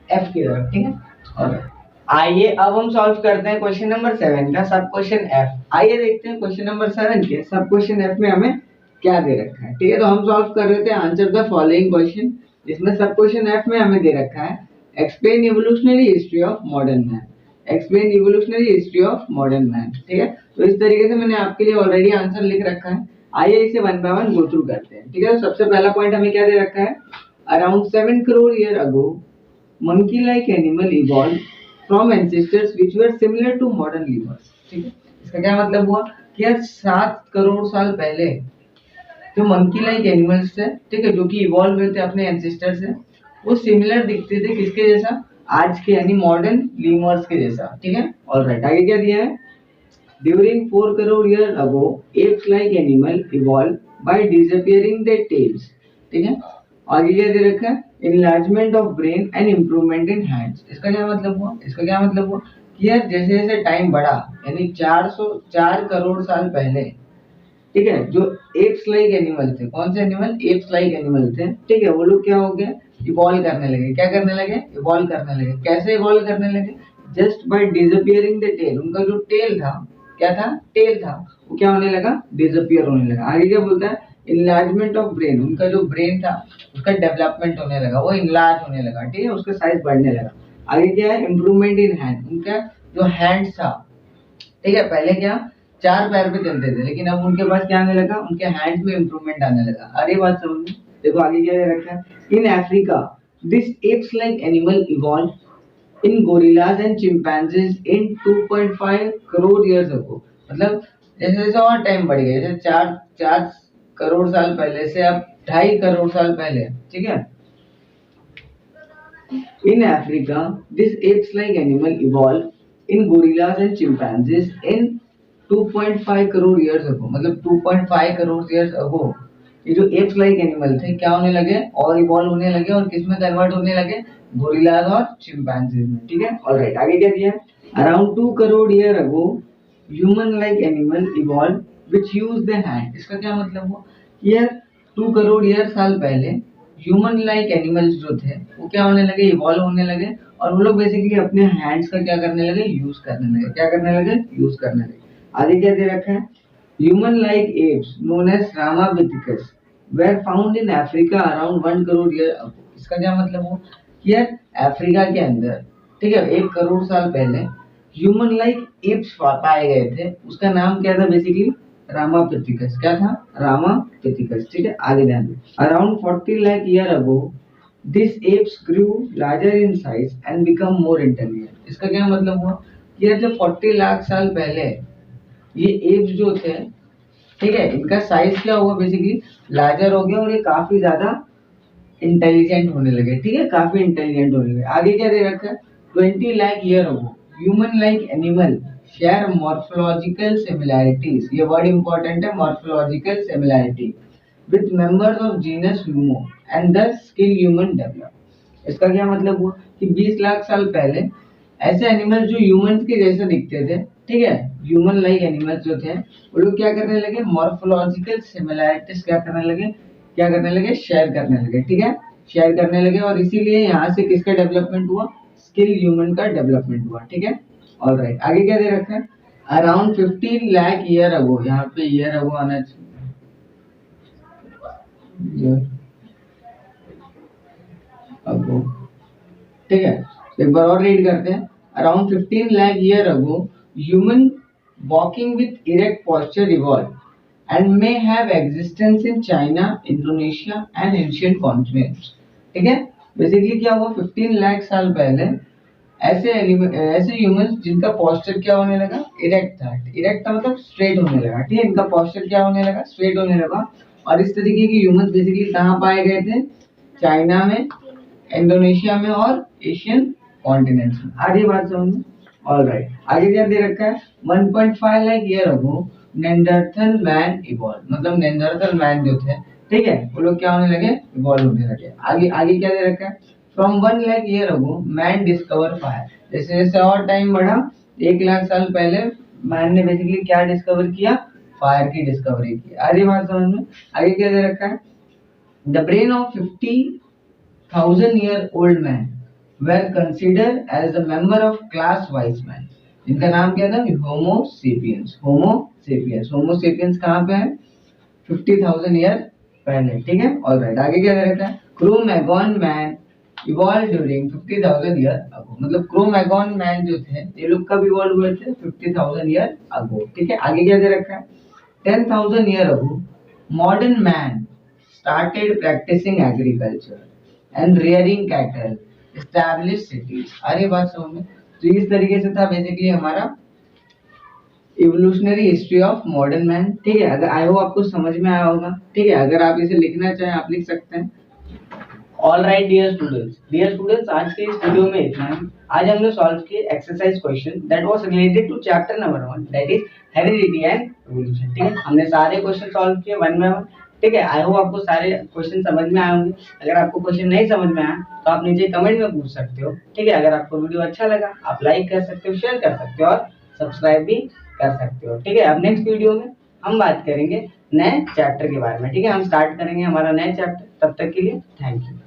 F की तरफ, ठीक है। और आइए अब हम सॉल्व करते हैं क्वेश्चन नंबर 7 का सब क्वेश्चन F। आइए देखते हैं क्वेश्चन नंबर 7 के सब क्वेश्चन F में हमें क्या दे रखा है, ठीक है। तो हम सॉल्व कर रहे थे आंसर द फॉलोइंग क्वेश्चन, जिसमें सब क्वेश्चन F में हमें दे रखा है explain evolutionary history of modern man, explain evolutionary history of modern man, ठीक है। तो इस तरीके से मैंने आपके लिए ऑलरेडी आंसर लिख रखा है। आइए इसे one by one go through करते हैं, ठीक है। तो सबसे पहला पॉइंट हमें क्या दे रखा है, around 7 crore year ago monkey like animal evolved from ancestors which were similar to modern lemurs। ठीक है, इसका क्या मतलब हुआ कि यार 7 करोड़ साल पहले जो मंकी लाइक एनिमल्स थे, ठीक है, जो कि इवॉल्व हुए थे अपने एंसेस्टर से, वो सिमिलर दिखते थे किसके जैसा, आज के यानी मॉडर्न लीमर्स के जैसा। ठीक है, ऑलराइट, आगे क्या दिया है, during 4 crore year ago apps like animal evolve bye disappearing there tales. ठीक है, आगे क्या दे रखा है, enlargement of brain and improvement in hands. इसका क्या मतलब हुआ, इसका क्या मतलब हुआ कि यार जैसे जैसे टाइम बढ़ा, यानी 4 करोड़ साल पहले, ठीक है, जो एप्स लाइक एनिमल थे, कौन से एनिमल, एप्स लाइक एनिमल थे, ठीक है, वो लोग क्या हो गए, इवॉल्व करने लगे। क्या करने लगे, इवॉल्व करने लगे। कैसे इवॉल्व करने लगे, just by disappearing the tail. उनका जो टेल था, क्या था, टेल था, वो क्या होने लगा, डिसअपियर होने लगा। आगे क्या बोलता है, इनलार्जमेंट ऑफ ब्रेन, उनका जो ब्रेन था उसका डेवलपमेंट होने लगा, वो इनलार्ज होने लगा, ठीक है, उसका साइज बढ़ने लगा। आगे क्या है, इम्प्रूवमेंट इन हैंड, उनका जो हैंड्स था, ठीक है, पहले क्या 4 पैर पे चलते थे, लेकिन अब उनके पास क्या आने लगा, उनके हैंड्स में इंप्रूवमेंट आने लगा। अरे बात समझ में, देखो आगे क्या दे रखा है, in Africa this apps like animal evolve in gorillas and chimpanzees in 2.5 crore years ago. मतलब जैसे जैसे और टाइम बढ़ गया, जैसे 4 करोड़ साल पहले से अब 2.5 करोड़ साल पहले, ठीक है, in Africa, this apes-like animal evolved in gorillas and chimpanzees in 2.5 crore years ago। मतलब 2.5 करोड़ years ago ये जो apes like animal थे क्या होने लगे, और इवॉल्व होने लगे, और किस में कन्वर्ट होने लगे, गोरिल्लाज और चिंपैंजीज में। ठीक है, ऑलराइट, आगे क्या दिया, around 2 crore year ago human like animal evolve which use the hand. इसका क्या मतलब हुआ, यार 2 करोड़ ईयर साल पहले ह्यूमन लाइक एनिमल्स जो थे वो क्या होने लगे, इवॉल्व होने लगे, और वो लोग बेसिकली अपने हैंड्स का क्या करने लगे, यूज करने लगे। क्या करने लगे, यूज करने लगे। आगे क्या दे रखा है, human like apes known as Ramapithecus were found in Africa around 1 crore year ago. इसका क्या मतलब हुआ कि यार अफ्रीका के अंदर, ठीक है, 1 करोड़ साल पहले ह्यूमन लाइक एप्स पाए गए थे। उसका नाम क्या था, बेसिकली रामापिथिकस। क्या था, रामापिथिकस। ठीक है, आगे ध्यान दें, around 40 lakh year ago this apes grew larger in size and become more intelligent. इसका क्या मतलब हुआ कि यार जब 40 लाख साल पहले ये एप्स जो थे, ठीक है, इनका साइज क्या हुआ, बेसिकली लार्जर हो गया, और ये काफी ज्यादा इंटेलिजेंट होने लगे। ठीक है, काफी इंटेलिजेंट होने लगे। आगे क्या दे रखा है, 20 lakh year ago human like animal share morphological similarities. ये वर्ड इंपॉर्टेंट है, morphological similarity with members of genus homo and the skill human develop. इसका क्या मतलब हुआ कि 20 लाख साल पहले ऐसे एनिमल्स जो ह्यूमंस के जैसे दिखते थे, ठीक है, ह्यूमन लाइक एनिमल्स जो थे, वो लोग क्या करने लगे, मॉर्फोलॉजिकल सिमिलैरिटीज क्या करने लगे, क्या करने लगे, शेयर करने लगे। ठीक है, शेयर करने लगे, और इसीलिए यहाँ से किसका डेवलपमेंट हुआ, स्किल ह्यूमन का डेवलपमेंट हुआ। ठीक है, ऑलराइट, आगे क्या दे रखा है, अराउंड 15 लाख ईयर अगो, यहाँ पे ईयर अगो आना चाहिए, अगो, ठीक है, एक बार और रीड करते हैं, around 15 lakh year ago human walking with erect posture evolve and may have existence in China, Indonesia and ancient continents। ठीक है, बेसिकली क्या हुआ, 15 लाख साल पहले ऐसे ह्यूमंस जिनका पोस्चर क्या होने लगा, इरेक्ट था। इरेक्ट था मतलब स्ट्रेट होने लगा। ठीक है, इनका पोस्चर क्या होने लगा, स्ट्रेट होने लगा, और इस तरीके के ह्यूमंस बेसिकली कहाँ पाए गए थे, चाइना में, इंडोनेशिया में और एशियन कॉन्टिनेंट्स में। आगे बात समझ में, ऑलराइट, आगे क्या दे रखा है, 1.5 lakh year ago Neanderthal man evolve. मतलब नेंडरथल मैन जो थे, ठीक है, वो लोग क्या होने लगे, इवॉल्व होने लगे। आगे आगे क्या दे रखा है, from 1 lakh year ago man discover fire. जैसे जैसे और टाइम बढ़ा, 1 लाख साल पहले मैन ने बेसिकली क्या डिस्कवर किया, फायर की डिस्कवरी की। आगे बात समझ में, आगे क्या दे रखा है, the brain of 50,000 year old man were considered as the member of class wise man. इनका नाम क्या था, Homo sapiens. Homo sapiens, Homo sapiens कहाँ पे है, 50,000 ईयर पहले। ठीक है, ऑलराइट, आगे क्या दे रखा है, Cro-Magnon man evolve during 50,000 year ago. मतलब क्रो-मैगन मैन जो थे ये लोग कब इवॉल्व हुए थे, 50,000 ईयर अगो। ठीक है, आगे क्या दे रखा है, 10,000 year ago modern man started practicing agriculture and rearing cattle establish cities. आ रही बात समझ में? तो इस तरीके से था बेसिकली हमारा evolutionary history of modern man. ठीक है, अगर आई होप आपको समझ में आया होगा। ठीक है, अगर आप इसे लिखना चाहें आप लिख सकते हैं। ऑल राइट डियर स्टूडेंट्स, आज के इस वीडियो में इतना ही। आज हमने सॉल्व किए exercise question that was related to chapter number 1 that is heredity and evolution. ठीक है, हमने सारे क्वेश्चन सॉल्व किए वन बाय वन। ठीक है, आई होप आपको सारे क्वेश्चन समझ में आए होंगे। अगर आपको क्वेश्चन नहीं समझ में आया तो आप नीचे कमेंट में पूछ सकते हो। ठीक है, अगर आपको वीडियो अच्छा लगा आप लाइक कर सकते हो, शेयर कर सकते हो और सब्सक्राइब भी कर सकते हो। ठीक है, अब नेक्स्ट वीडियो में हम बात करेंगे नए चैप्टर के बारे में। ठीक है, हम स्टार्ट करेंगे हमारा नया चैप्टर। तब तक के लिए थैंक यू।